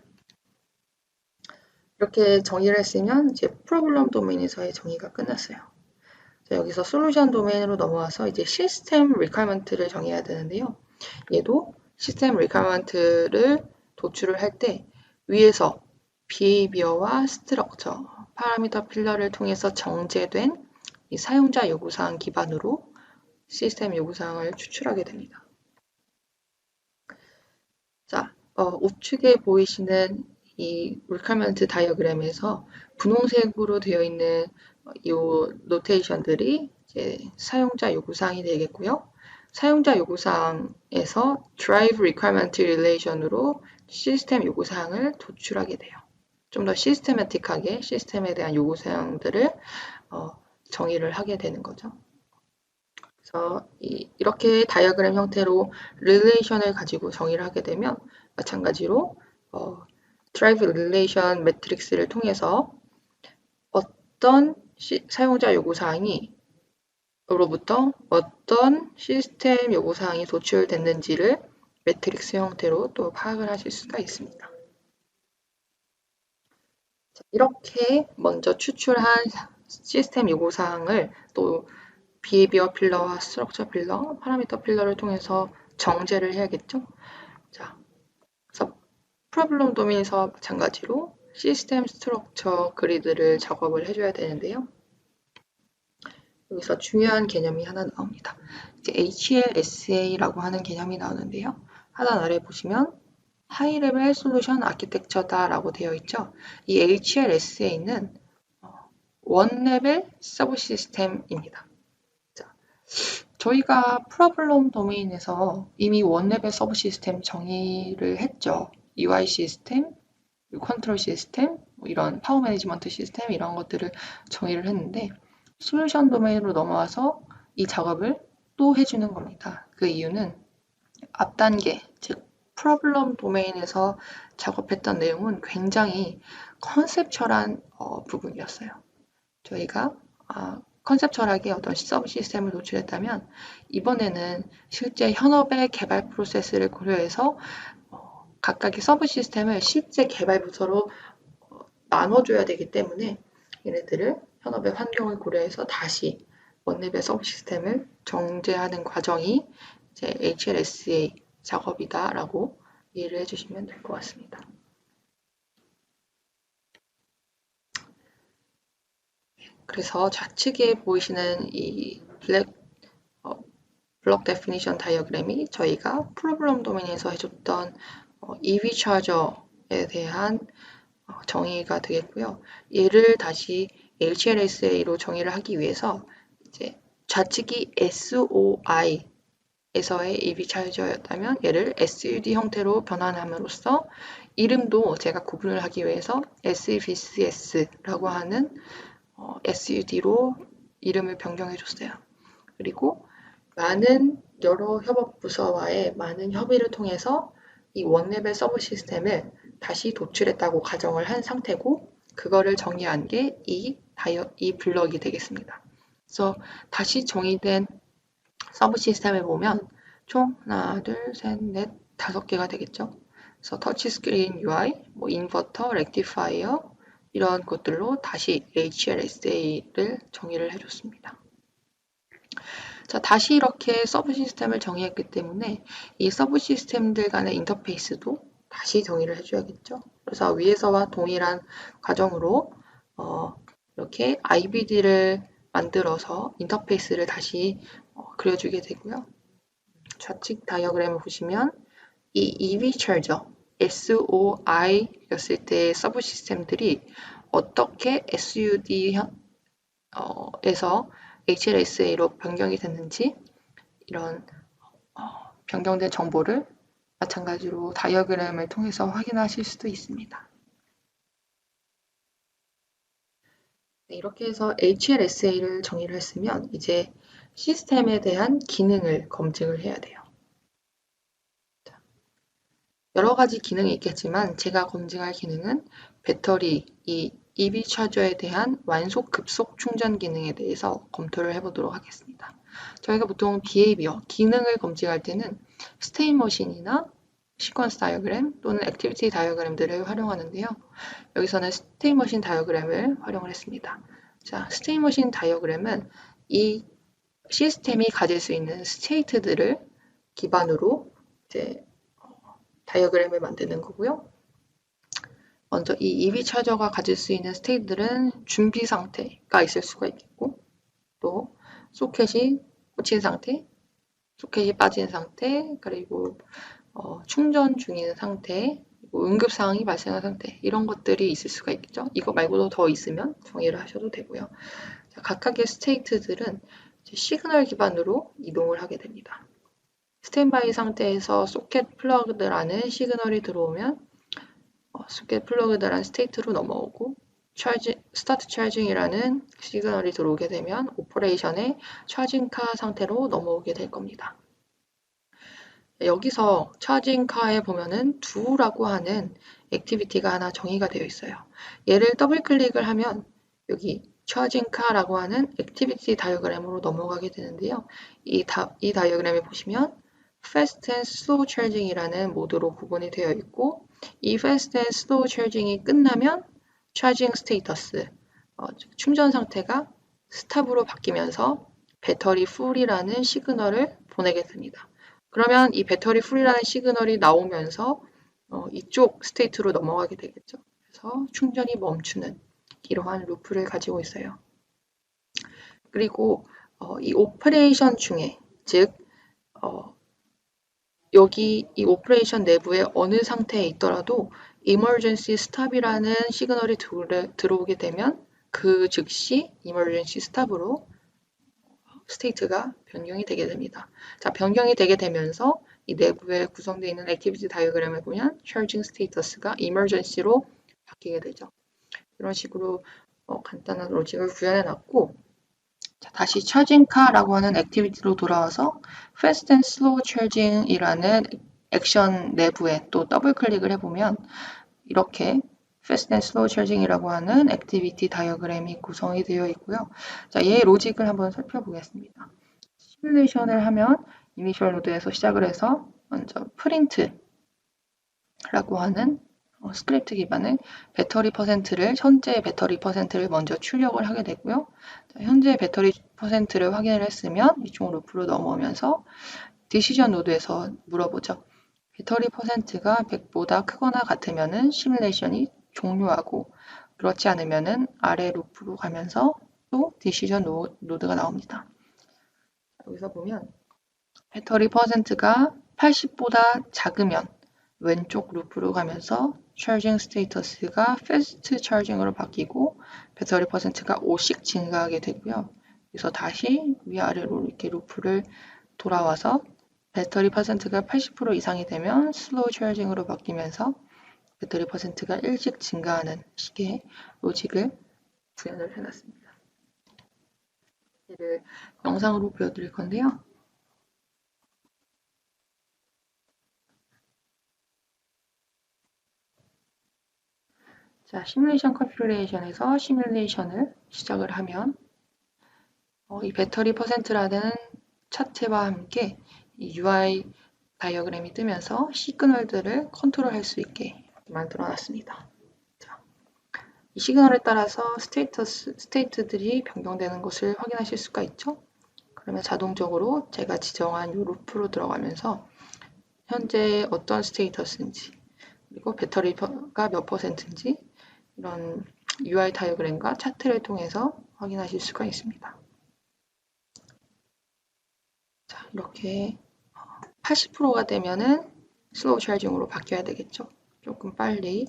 이렇게 정의를 했으면 이제 프로블럼 도메인에서의 정의가 끝났어요. 자, 여기서 솔루션 도메인으로 넘어와서 이제 시스템 리퀘어먼트를 정해야 되는데요. 얘도 시스템 리퀘어먼트를 도출을 할 때 위에서 비헤이비어와 스트럭처, 파라미터 필러를 통해서 정제된 이 사용자 요구사항 기반으로 시스템 요구사항을 추출하게 됩니다. 자, 우측에 보이시는 이 requirement 다이어그램에서 분홍색으로 되어 있는 이 노테이션들이 이제 사용자 요구사항이 되겠고요. 사용자 요구사항에서 drive requirement relation으로 시스템 요구사항을 도출하게 돼요. 좀 더 시스테매틱하게 시스템에 대한 요구사항들을 정의를 하게 되는 거죠. 그래서 이렇게 다이어그램 형태로 릴레이션을 가지고 정의를 하게 되면 마찬가지로 드라이브 릴레이션 매트릭스를 통해서 어떤 사용자 요구사항이 로부터 어떤 시스템 요구사항이 도출됐는지를 매트릭스 형태로 또 파악을 하실 수가 있습니다. 이렇게 먼저 추출한 시스템 요구사항을 또 비헤이비어 필러와 스트럭처 필러, 파라미터 필러를 통해서 정제를 해야겠죠. 자, 그래서 프로블럼 도메인에서 마찬가지로 시스템 스트럭처 그리드를 작업을 해줘야 되는데요. 여기서 중요한 개념이 하나 나옵니다. 이제 HLSA라고 하는 개념이 나오는데요. 하단 아래 보시면 하이 레벨 솔루션 아키텍처다라고 되어 있죠. 이 HLSA는 원 레벨 서브 시스템입니다. 저희가 프로블럼 도메인에서 이미 원레벨 서브 시스템 정의를 했죠. UI 시스템, 컨트롤 시스템, 이런 파워 매니지먼트 시스템 이런 것들을 정의를 했는데 솔루션 도메인으로 넘어와서 이 작업을 또 해주는 겁니다. 그 이유는 앞 단계, 즉 프로블럼 도메인에서 작업했던 내용은 굉장히 컨셉철한 부분이었어요. 저희가 컨셉철하게 어떤 서브 시스템을 노출했다면 이번에는 실제 현업의 개발 프로세스를 고려해서 각각의 서브 시스템을 실제 개발 부서로 나눠줘야 되기 때문에 얘네들을 현업의 환경을 고려해서 다시 원레벨 서브 시스템을 정제하는 과정이 이제 HLSA 작업이다라고 이해를 해주시면 될 것 같습니다. 그래서 좌측에 보이시는 이 블록 데피니션 다이어그램이 저희가 프로블럼 도메인에서 해줬던 EV 차저에 대한 정의가 되겠고요. 얘를 다시 HLSA로 정의를 하기 위해서 이제 좌측이 SOI에서의 EV 차저였다면 얘를 SUD 형태로 변환함으로써 이름도 제가 구분을 하기 위해서 SVCS라고 하는 SUD로 이름을 변경해 줬어요. 그리고 많은 여러 협업 부서와의 많은 협의를 통해서 이 원레벨 서브 시스템을 다시 도출했다고 가정을 한 상태고 그거를 정의한 게 이 이 블럭이 되겠습니다. 그래서 다시 정의된 서브 시스템을 보면 총 하나, 둘, 셋, 넷, 5개가 되겠죠. 그래서 터치스크린 UI, 뭐 인버터, 렉티파이어 이런 것들로 다시 HLSA를 정의를 해줬습니다. 자, 다시 이렇게 서브 시스템을 정의했기 때문에 이 서브 시스템들 간의 인터페이스도 다시 정의를 해줘야겠죠. 그래서 위에서와 동일한 과정으로 이렇게 IBD를 만들어서 인터페이스를 다시 그려주게 되고요. 좌측 다이어그램을 보시면 이 EV charger, SOI였을 때의 서브 시스템들이 어떻게 SUD에서 HLSA로 변경이 됐는지 이런 변경된 정보를 마찬가지로 다이어그램을 통해서 확인하실 수도 있습니다. 네, 이렇게 해서 HLSA를 정의를 했으면 이제 시스템에 대한 기능을 검증을 해야 돼요. 여러 가지 기능이 있겠지만 제가 검증할 기능은 배터리, 이 EV 차저에 대한 완속 급속 충전 기능에 대해서 검토를 해보도록 하겠습니다. 저희가 보통 behavior, 기능을 검증할 때는 스테이트 머신이나 시퀀스 다이어그램 또는 액티비티 다이어그램들을 활용하는데요. 여기서는 스테이트 머신 다이어그램을 활용을 했습니다. 자, 스테이트 머신 다이어그램은 이 시스템이 가질 수 있는 스테이트들을 기반으로 이제 다이어그램을 만드는 거고요. 먼저 이 EV 차저가 가질 수 있는 스테이트들은 준비 상태가 있을 수가 있겠고 또 소켓이 꽂힌 상태, 소켓이 빠진 상태, 그리고 충전 중인 상태, 응급 상황이 발생한 상태 이런 것들이 있을 수가 있겠죠. 이거 말고도 더 있으면 정의를 하셔도 되고요. 자, 각각의 스테이트들은 시그널 기반으로 이동을 하게 됩니다. 스탠바이 상태에서 소켓 플러그드라는 시그널이 들어오면 소켓 플러그드라는 스테이트로 넘어오고 스타트 차징이라는 시그널이 들어오게 되면 오퍼레이션의 차징카 상태로 넘어오게 될 겁니다. 여기서 차징카에 보면은 do라고 하는 액티비티가 하나 정의가 되어 있어요. 얘를 더블 클릭을 하면 여기 차징카라고 하는 액티비티 다이어그램으로 넘어가게 되는데요. 이 다이어그램에 보시면 fast and slow charging이라는 모드로 구분이 되어 있고 이 fast and slow charging이 끝나면 charging status, 충전 상태가 스탑으로 바뀌면서 배터리 full이라는 시그널을 보내게 됩니다. 그러면 이 배터리 풀이라는 시그널이 나오면서 이쪽 스테이트로 넘어가게 되겠죠. 그래서 충전이 멈추는 이러한 루프를 가지고 있어요. 그리고 이 오퍼레이션 중에 즉 여기 이 오퍼레이션 내부에 어느 상태에 있더라도 emergency stop이라는 시그널이 들어오게 되면 그 즉시 emergency stop으로 스테이트가 변경이 되게 됩니다. 자, 변경이 되게 되면서 이 내부에 구성되어 있는 액티비티 다이어그램을 보면 charging status가 emergency로 바뀌게 되죠. 이런 식으로 간단한 로직을 구현해 놨고 자, 다시 charging카라고 하는 액티비티로 돌아와서 fast and slow charging이라는 액션 내부에 또 더블 클릭을 해보면 이렇게 fast and slow charging이라고 하는 액티비티 다이어그램이 구성이 되어 있고요. 자, 얘 로직을 한번 살펴보겠습니다. 시뮬레이션을 하면 이니셜 노드에서 시작을 해서 먼저 프린트라고 하는 스크립트 기반의 배터리 퍼센트를 현재 배터리 퍼센트를 먼저 출력을 하게 되고요. 자, 현재 배터리 퍼센트를 확인을 했으면 이쪽 루프로 넘어오면서 디시전 노드에서 물어보죠. 배터리 퍼센트가 100보다 크거나 같으면은 시뮬레이션이 종료하고 그렇지 않으면은 아래 루프로 가면서 또 디시전 노드가 나옵니다. 여기서 보면 배터리 퍼센트가 80보다 작으면 왼쪽 루프로 가면서 charging status가 fast charging으로 바뀌고 배터리 퍼센트가 5씩 증가하게 되고요. 그래서 다시 위아래로 이렇게 루프를 돌아와서 배터리 퍼센트가 80% 이상이 되면 슬로우 charging으로 바뀌면서 배터리 퍼센트가 1씩 증가하는 식의 로직을 구현을 해놨습니다. 얘를 영상으로 보여드릴 건데요. 자, 시뮬레이션 컨피그레이션에서 시뮬레이션을 시작을 하면 이 배터리 퍼센트라는 차트와 함께 이 UI 다이어그램이 뜨면서 시그널들을 컨트롤할 수 있게 만들어 놨습니다. 자, 이 시그널에 따라서 스테이트들이 변경되는 것을 확인하실 수가 있죠. 그러면 자동적으로 제가 지정한 이 루프로 들어가면서 현재 어떤 스테이터스인지 그리고 배터리가 몇 퍼센트인지 이런 UI 다이어그램과 차트를 통해서 확인하실 수가 있습니다. 자, 이렇게 80%가 되면은 슬로우 찰징으로 바뀌어야 되겠죠. 조금 빨리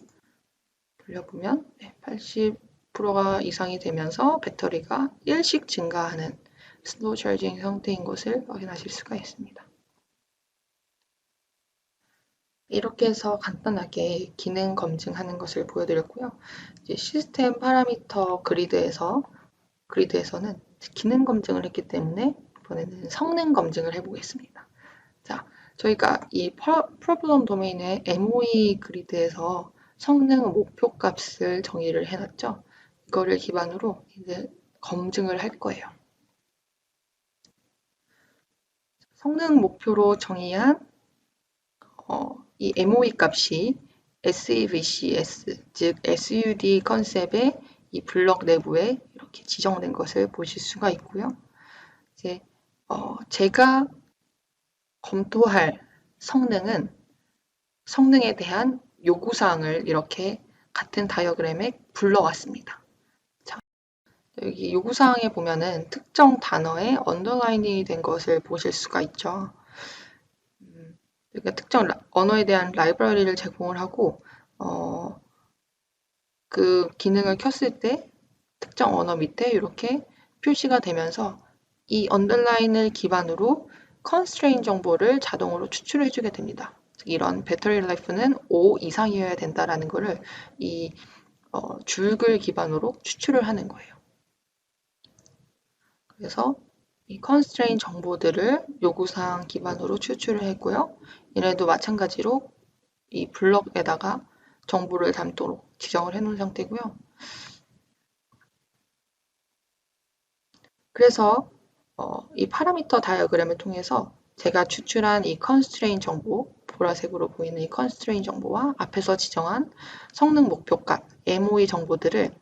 돌려보면 80%가 이상이 되면서 배터리가 1씩 증가하는 슬로우 찰징 상태인 것을 확인하실 수가 있습니다. 이렇게 해서 간단하게 기능 검증하는 것을 보여드렸고요. 이제 시스템 파라미터 그리드에서는 기능 검증을 했기 때문에 이번에는 성능 검증을 해보겠습니다. 자, 저희가 이 프로블럼 도메인의 MOE 그리드에서 성능 목표 값을 정의를 해놨죠. 이거를 기반으로 이제 검증을 할 거예요. 성능 목표로 정의한 이 MOE 값이 SEVCS, 즉 SUD 컨셉의 이 블럭 내부에 이렇게 지정된 것을 보실 수가 있고요. 이제 제가 검토할 성능에 대한 요구사항을 이렇게 같은 다이어그램에 불러왔습니다. 자, 여기 요구사항에 보면은 특정 단어에 언더라인이 된 것을 보실 수가 있죠. 그러니까 특정 언어에 대한 라이브러리를 제공을 하고 그 기능을 켰을 때 특정 언어 밑에 이렇게 표시가 되면서 이 언더라인을 기반으로 컨스트레인 정보를 자동으로 추출해 주게 됩니다. 이런 배터리 라이프는 5 이상이어야 된다라는 것을 이 줄글 기반으로 추출을 하는 거예요. 그래서 이 컨스트레인 정보들을 요구사항 기반으로 추출을 했고요. 얘네도 마찬가지로 이 블럭에다가 정보를 담도록 지정을 해놓은 상태고요. 그래서 이 파라미터 다이어그램을 통해서 제가 추출한 이 컨스트레인 정보, 보라색으로 보이는 이 컨스트레인 정보와 앞에서 지정한 성능 목표값, MOE 정보들을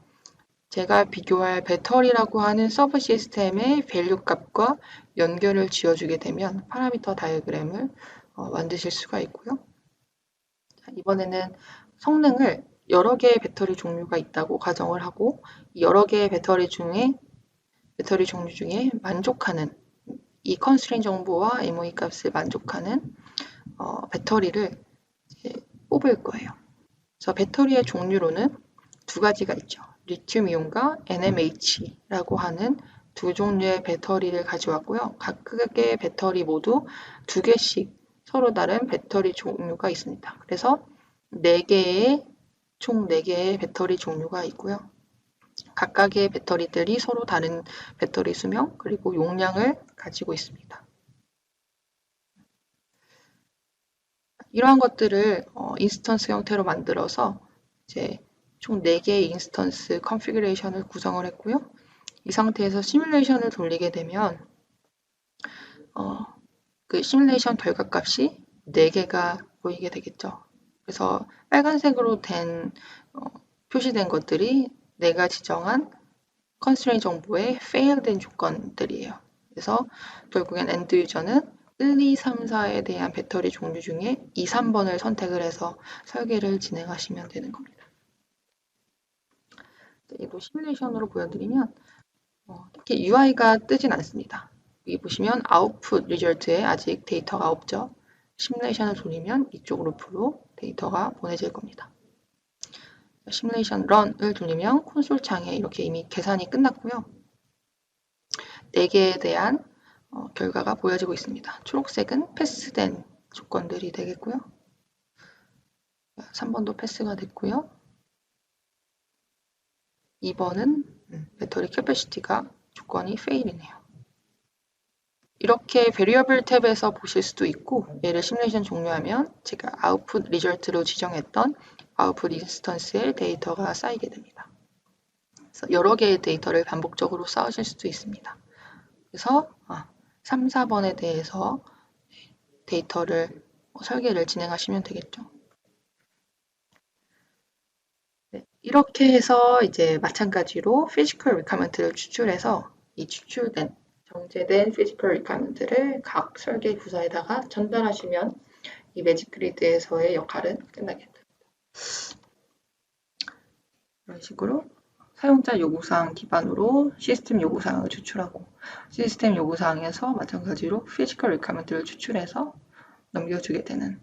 제가 비교할 배터리라고 하는 서브 시스템의 밸류 값과 연결을 지어주게 되면 파라미터 다이어그램을 만드실 수가 있고요. 자, 이번에는 성능을 여러 개의 배터리 종류가 있다고 가정을 하고 여러 개의 배터리 종류 중에 만족하는 이 컨스트레인 정보와 MOE 값을 만족하는 배터리를 뽑을 거예요. 그래서 배터리의 종류로는 두 가지가 있죠. 리튬이온과 NMH라고 하는 두 종류의 배터리를 가져왔고요. 각각의 배터리 모두 두 개씩 서로 다른 배터리 종류가 있습니다. 그래서 총 4개의 배터리 종류가 있고요. 각각의 배터리들이 서로 다른 배터리 수명 그리고 용량을 가지고 있습니다. 이러한 것들을 인스턴스 형태로 만들어서 이제 총 4개의 인스턴스 컨피그레이션을 구성을 했고요. 이 상태에서 시뮬레이션을 돌리게 되면 그 시뮬레이션 결과값이 4개가 보이게 되겠죠. 그래서 빨간색으로 표시된 것들이 내가 지정한 컨스트레인 정보에 fail된 조건들이에요. 그래서 결국엔 엔드 유저는 1, 2, 3, 4에 대한 배터리 종류 중에 2, 3번을 선택을 해서 설계를 진행하시면 되는 겁니다. 이거 시뮬레이션으로 보여드리면 특히 UI가 뜨진 않습니다. 여기 보시면 아웃풋 리절트에 아직 데이터가 없죠. 시뮬레이션을 돌리면 이쪽 루프로 데이터가 보내질 겁니다. 시뮬레이션 런을 돌리면 콘솔 창에 이렇게 이미 계산이 끝났고요. 4개에 대한 결과가 보여지고 있습니다. 초록색은 패스된 조건들이 되겠고요. 3번도 패스가 됐고요. 2번은 배터리 캐패시티가 조건이 fail이네요. 이렇게 베리어블 탭에서 보실 수도 있고 얘를 시뮬레이션 종료하면 제가 아웃풋 리절트로 지정했던 아웃풋 인스턴스에 데이터가 쌓이게 됩니다. 그래서 여러 개의 데이터를 반복적으로 쌓으실 수도 있습니다. 그래서 3, 4번에 대해서 데이터를 설계를 진행하시면 되겠죠. 네, 이렇게 해서 이제 마찬가지로 physical requirement를 추출해서 이 추출된 정제된 physical requirement를 각 설계 부서에다가 전달하시면 이 매직 그리드에서의 역할은 끝나겠다. 이런 식으로 사용자 요구사항 기반으로 시스템 요구사항을 추출하고 시스템 요구사항에서 마찬가지로 physical requirement를 추출해서 넘겨주게 되는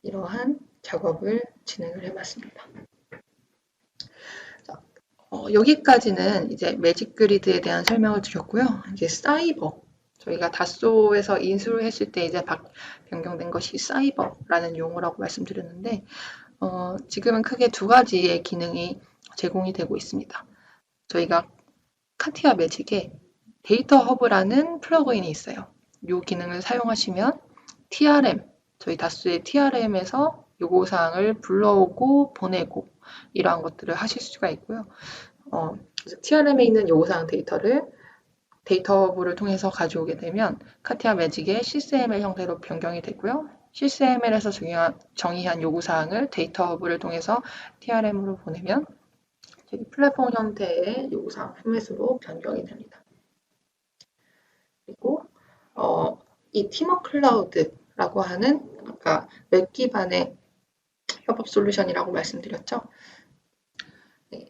이러한 작업을 진행을 해봤습니다. 여기까지는 이제 매직 그리드에 대한 설명을 드렸고요. 이제 사이버, 저희가 다소에서 인수를 했을 때 이제 변경된 것이 사이버라는 용어라고 말씀드렸는데 지금은 크게 두 가지의 기능이 제공이 되고 있습니다. 저희가 카티아 매직에 데이터 허브라는 플러그인이 있어요. 이 기능을 사용하시면 TRM, 저희 다수의 TRM에서 요구사항을 불러오고 보내고 이러한 것들을 하실 수가 있고요. TRM에 있는 요구사항 데이터를 데이터 허브를 통해서 가져오게 되면 카티아 매직의 CSML 형태로 변경이 되고요. CSML에서 정의한 요구사항을 데이터 허브를 통해서 TRM으로 보내면 플랫폼 형태의 요구사항 포맷으로 변경이 됩니다. 그리고 이 팀워크 클라우드라고 하는 아까 웹 기반의 협업 솔루션이라고 말씀드렸죠.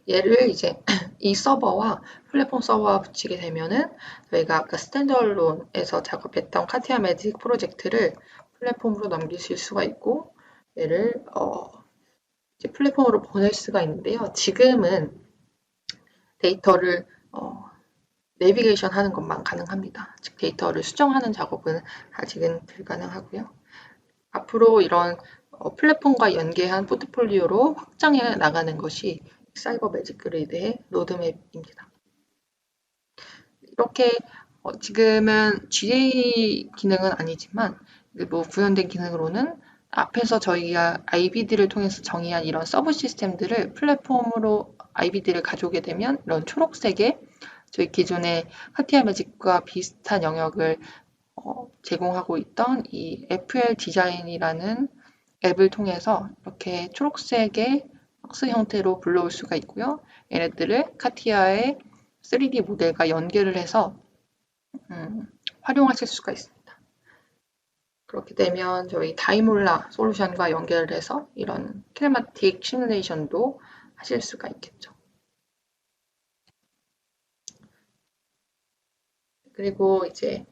얘를 이제 이 서버와 플랫폼 서버와 붙이게 되면은 저희가 아까 스탠드얼론에서 작업했던 카티아 매직 프로젝트를 플랫폼으로 넘기실 수가 있고 얘를 이제 플랫폼으로 보낼 수가 있는데요. 지금은 데이터를 내비게이션 하는 것만 가능합니다. 즉 데이터를 수정하는 작업은 아직은 불가능하고요. 앞으로 이런 플랫폼과 연계한 포트폴리오로 확장해 나가는 것이 사이버 매직 그리드의 로드맵입니다. 이렇게 지금은 GA 기능은 아니지만 뭐 구현된 기능으로는 앞에서 저희가 IBD를 통해서 정의한 이런 서브 시스템들을 플랫폼으로 IBD를 가져오게 되면 이런 초록색의 저희 기존의 카티아 매직과 비슷한 영역을 제공하고 있던 이 FL 디자인이라는 앱을 통해서 이렇게 초록색의 박스 형태로 불러올 수가 있고요. 얘네들을 카티아의 3D 모델과 연결을 해서 활용하실 수가 있습니다. 그렇게 되면 저희 다이몰라 솔루션과 연결을 해서 이런 키네마틱 시뮬레이션도 하실 수가 있겠죠. 그리고 이제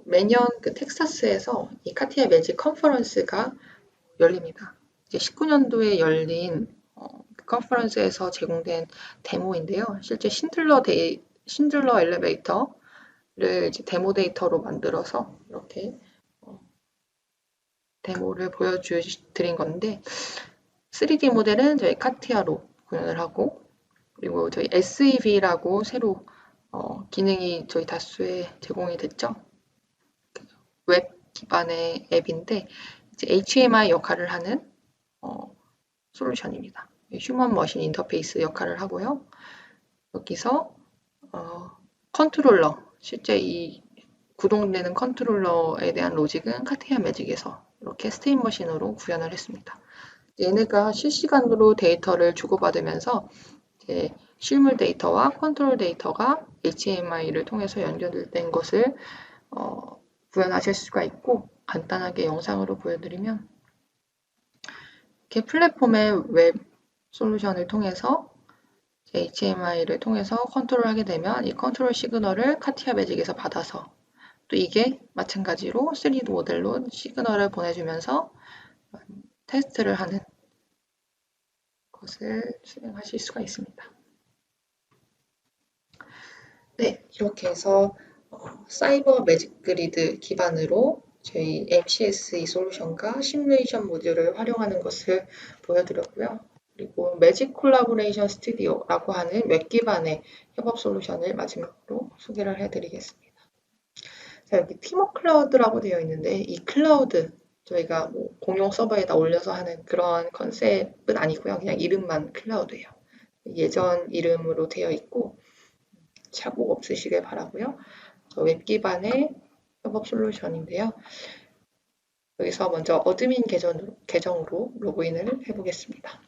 매년 그 텍사스에서 이 카티아 매직 컨퍼런스가 열립니다. 이제 19년도에 열린 컨퍼런스에서 제공된 데모인데요. 실제 신들러 엘리베이터를 이제 데모 데이터로 만들어서 이렇게 데모를 보여드린 건데 3D 모델은 저희 카티아로 구현을 하고 그리고 저희 SEV라고 새로 기능이 저희 다수에 제공이 됐죠. 웹 기반의 앱인데 이제 HMI 역할을 하는 솔루션입니다. 휴먼 머신 인터페이스 역할을 하고요. 여기서 컨트롤러, 실제 이 구동되는 컨트롤러에 대한 로직은 카티아 매직에서 이렇게 스테인 머신으로 구현을 했습니다. 얘네가 실시간으로 데이터를 주고받으면서 이제 실물 데이터와 컨트롤 데이터가 HMI를 통해서 연결된 것을 구현하실 수가 있고 간단하게 영상으로 보여드리면 이렇게 플랫폼의 웹 솔루션을 통해서 HMI를 통해서 컨트롤하게 되면 이 컨트롤 시그널을 카티아 매직에서 받아서 또 이게 마찬가지로 3D 모델로 시그널을 보내주면서 테스트를 하는 것을 수행하실 수가 있습니다. 네, 이렇게 해서 사이버 매직 그리드 기반으로 저희 MCSE 솔루션과 시뮬레이션 모듈을 활용하는 것을 보여드렸고요. 그리고 매직 콜라보레이션 스튜디오라고 하는 웹 기반의 협업 솔루션을 마지막으로 소개를 해드리겠습니다. 자, 여기 팀워크 클라우드라고 되어 있는데 이 클라우드 저희가 뭐 공용 서버에다 올려서 하는 그런 컨셉은 아니고요. 그냥 이름만 클라우드예요. 예전 이름으로 되어 있고 착오 없으시길 바라고요. 웹 기반의 협업 솔루션인데요. 여기서 먼저 어드민 계정으로 로그인을 해보겠습니다.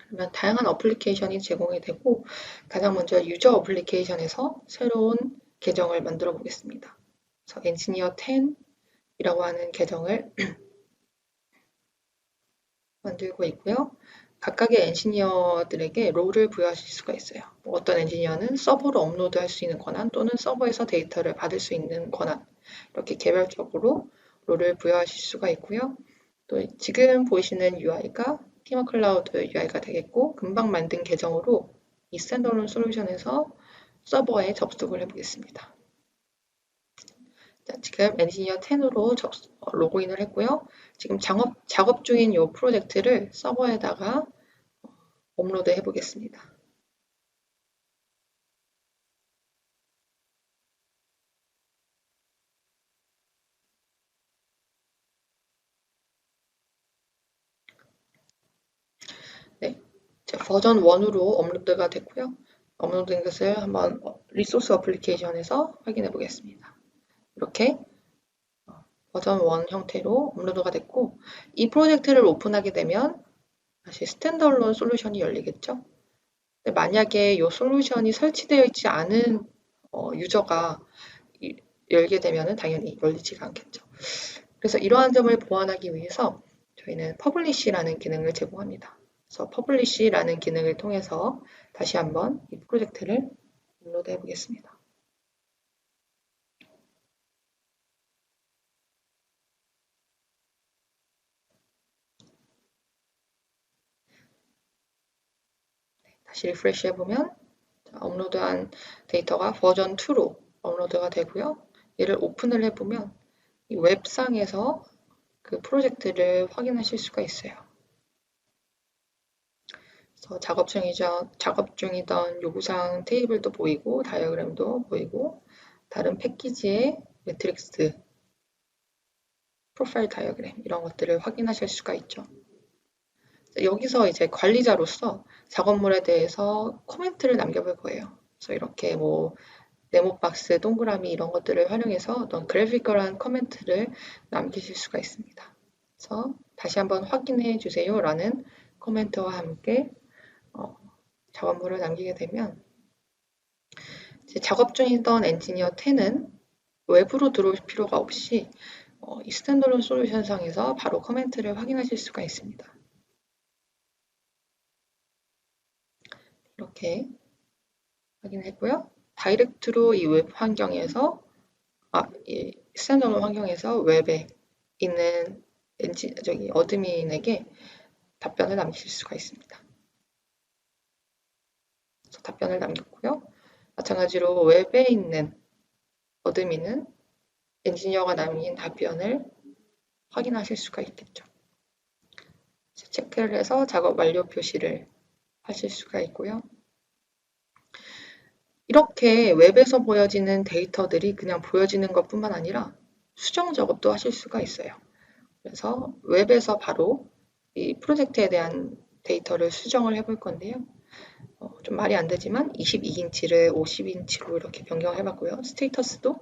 그러면 다양한 어플리케이션이 제공이 되고 가장 먼저 유저 어플리케이션에서 새로운 계정을 만들어 보겠습니다. 그래서 엔지니어 10이라고 하는 계정을 만들고 있고요. 각각의 엔지니어들에게 롤을 부여하실 수가 있어요. 어떤 엔지니어는 서버로 업로드할 수 있는 권한 또는 서버에서 데이터를 받을 수 있는 권한 이렇게 개별적으로 롤을 부여하실 수가 있고요. 또 지금 보이시는 UI가 티머 클라우드 UI가 되겠고 금방 만든 계정으로 이 스탠더론 솔루션에서 서버에 접속을 해보겠습니다. 자, 지금 엔지니어 10으로 로그인을 했고요. 지금 작업 중인 이 프로젝트를 서버에다가 업로드 해보겠습니다. 네, 버전 1으로 업로드가 됐고요. 업로드된 것을 한번 리소스 어플리케이션에서 확인해 보겠습니다. 이렇게 버전 1 형태로 업로드가 됐고 이 프로젝트를 오픈하게 되면 다시 스탠드얼론 솔루션이 열리겠죠. 근데 만약에 이 솔루션이 설치되어 있지 않은 유저가 열게 되면 당연히 열리지가 않겠죠. 그래서 이러한 점을 보완하기 위해서 저희는 퍼블리시라는 기능을 제공합니다. 그래서 퍼블리시라는 기능을 통해서 다시 한번 이 프로젝트를 업로드 해보겠습니다. 다시 리프레시 해보면 업로드한 데이터가 버전 2로 업로드가 되고요. 얘를 오픈을 해보면 이 웹상에서 그 프로젝트를 확인하실 수가 있어요. 그래서 작업 중이던 요구사항 테이블도 보이고 다이어그램도 보이고 다른 패키지의 매트릭스, 프로파일 다이어그램 이런 것들을 확인하실 수가 있죠. 여기서 이제 관리자로서 작업물에 대해서 코멘트를 남겨볼 거예요. 그래서 이렇게 뭐 네모박스, 동그라미 이런 것들을 활용해서 어떤 그래피컬한 코멘트를 남기실 수가 있습니다. 그래서 다시 한번 확인해 주세요 라는 코멘트와 함께 작업물을 남기게 되면 작업 중이던 엔지니어 10은 외부로 들어올 필요가 없이 이 스탠드얼론 솔루션상에서 바로 코멘트를 확인하실 수가 있습니다. 이렇게 확인했고요. 다이렉트로 이 웹 환경에서 이 스탠드얼론 환경에서 웹에 있는 어드민에게 답변을 남기실 수가 있습니다. 그래서 답변을 남겼고요. 마찬가지로 웹에 있는 어드민은 엔지니어가 남긴 답변을 확인하실 수가 있겠죠. 체크를 해서 작업 완료 표시를 하실 수가 있고요. 이렇게 웹에서 보여지는 데이터들이 그냥 보여지는 것뿐만 아니라 수정 작업도 하실 수가 있어요. 그래서 웹에서 바로 이 프로젝트에 대한 데이터를 수정을 해볼 건데요. 좀 말이 안 되지만 22인치를 50인치로 이렇게 변경을 해봤고요. 스테이터스도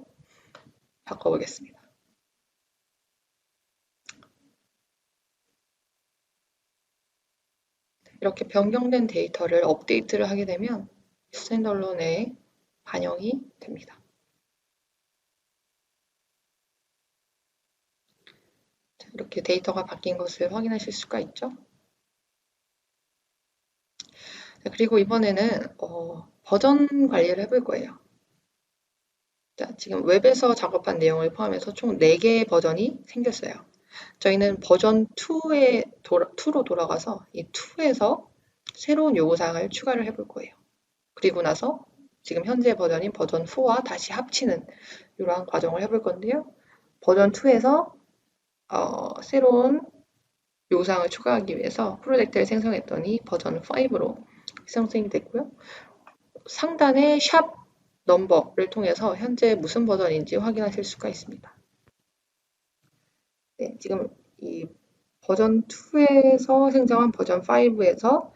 바꿔보겠습니다. 이렇게 변경된 데이터를 업데이트를 하게 되면 스탠더론에 반영이 됩니다. 이렇게 데이터가 바뀐 것을 확인하실 수가 있죠. 그리고 이번에는 버전 관리를 해볼 거예요. 자, 지금 웹에서 작업한 내용을 포함해서 총 4개의 버전이 생겼어요. 저희는 버전 2로 돌아가서 이 2에서 새로운 요구사항을 추가를 해볼 거예요. 그리고 나서 지금 현재 버전인 버전 4와 다시 합치는 이러한 과정을 해볼 건데요. 버전 2에서 새로운 요구사항을 추가하기 위해서 프로젝트를 생성했더니 버전 5로 생성이 됐고요. 상단의 샵 넘버를 통해서 현재 무슨 버전인지 확인하실 수가 있습니다. 네, 지금 이 버전 2에서 생성한 버전 5에서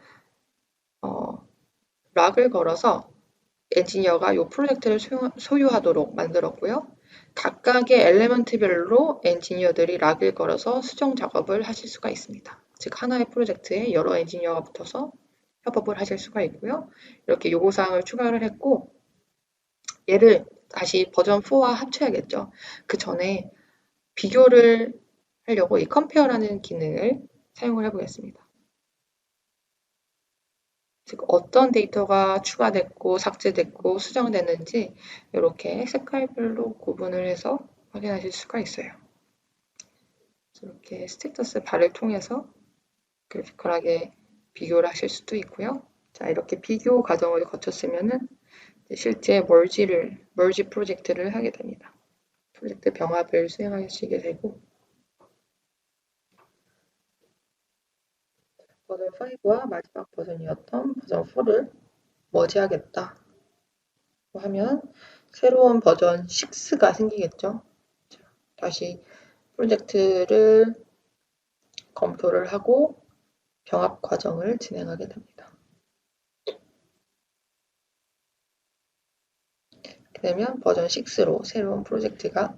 락을 걸어서 엔지니어가 이 프로젝트를 소유하도록 만들었고요. 각각의 엘리먼트별로 엔지니어들이 락을 걸어서 수정 작업을 하실 수가 있습니다. 즉 하나의 프로젝트에 여러 엔지니어가 붙어서 협업을 하실 수가 있고요. 이렇게 요구사항을 추가를 했고 얘를 다시 버전 4와 합쳐야겠죠. 그 전에 비교를 하려고 이 컴페어라는 기능을 사용을 해보겠습니다. 즉 어떤 데이터가 추가됐고 삭제됐고 수정됐는지 이렇게 색깔별로 구분을 해서 확인하실 수가 있어요. 이렇게 스테이터스 바를 통해서 그래피컬하게 비교를 하실 수도 있고요. 자, 이렇게 비교 과정을 거쳤으면은 실제 멀지 프로젝트를 하게 됩니다. 프로젝트 병합을 수행하시게 되고 버전 5와 마지막 버전이었던 버전 4를 머지하겠다 하면 새로운 버전 6가 생기겠죠. 다시 프로젝트를 검토를 하고 병합 과정을 진행하게 됩니다. 이렇게 되면 버전 6로 새로운 프로젝트가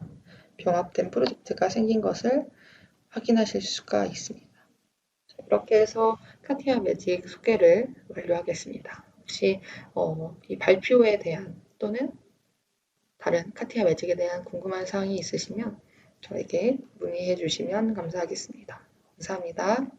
병합된 프로젝트가 생긴 것을 확인하실 수가 있습니다. 이렇게 해서 카티아 매직 소개를 완료하겠습니다. 혹시 이 발표에 대한 또는 다른 카티아 매직에 대한 궁금한 사항이 있으시면 저에게 문의해 주시면 감사하겠습니다. 감사합니다.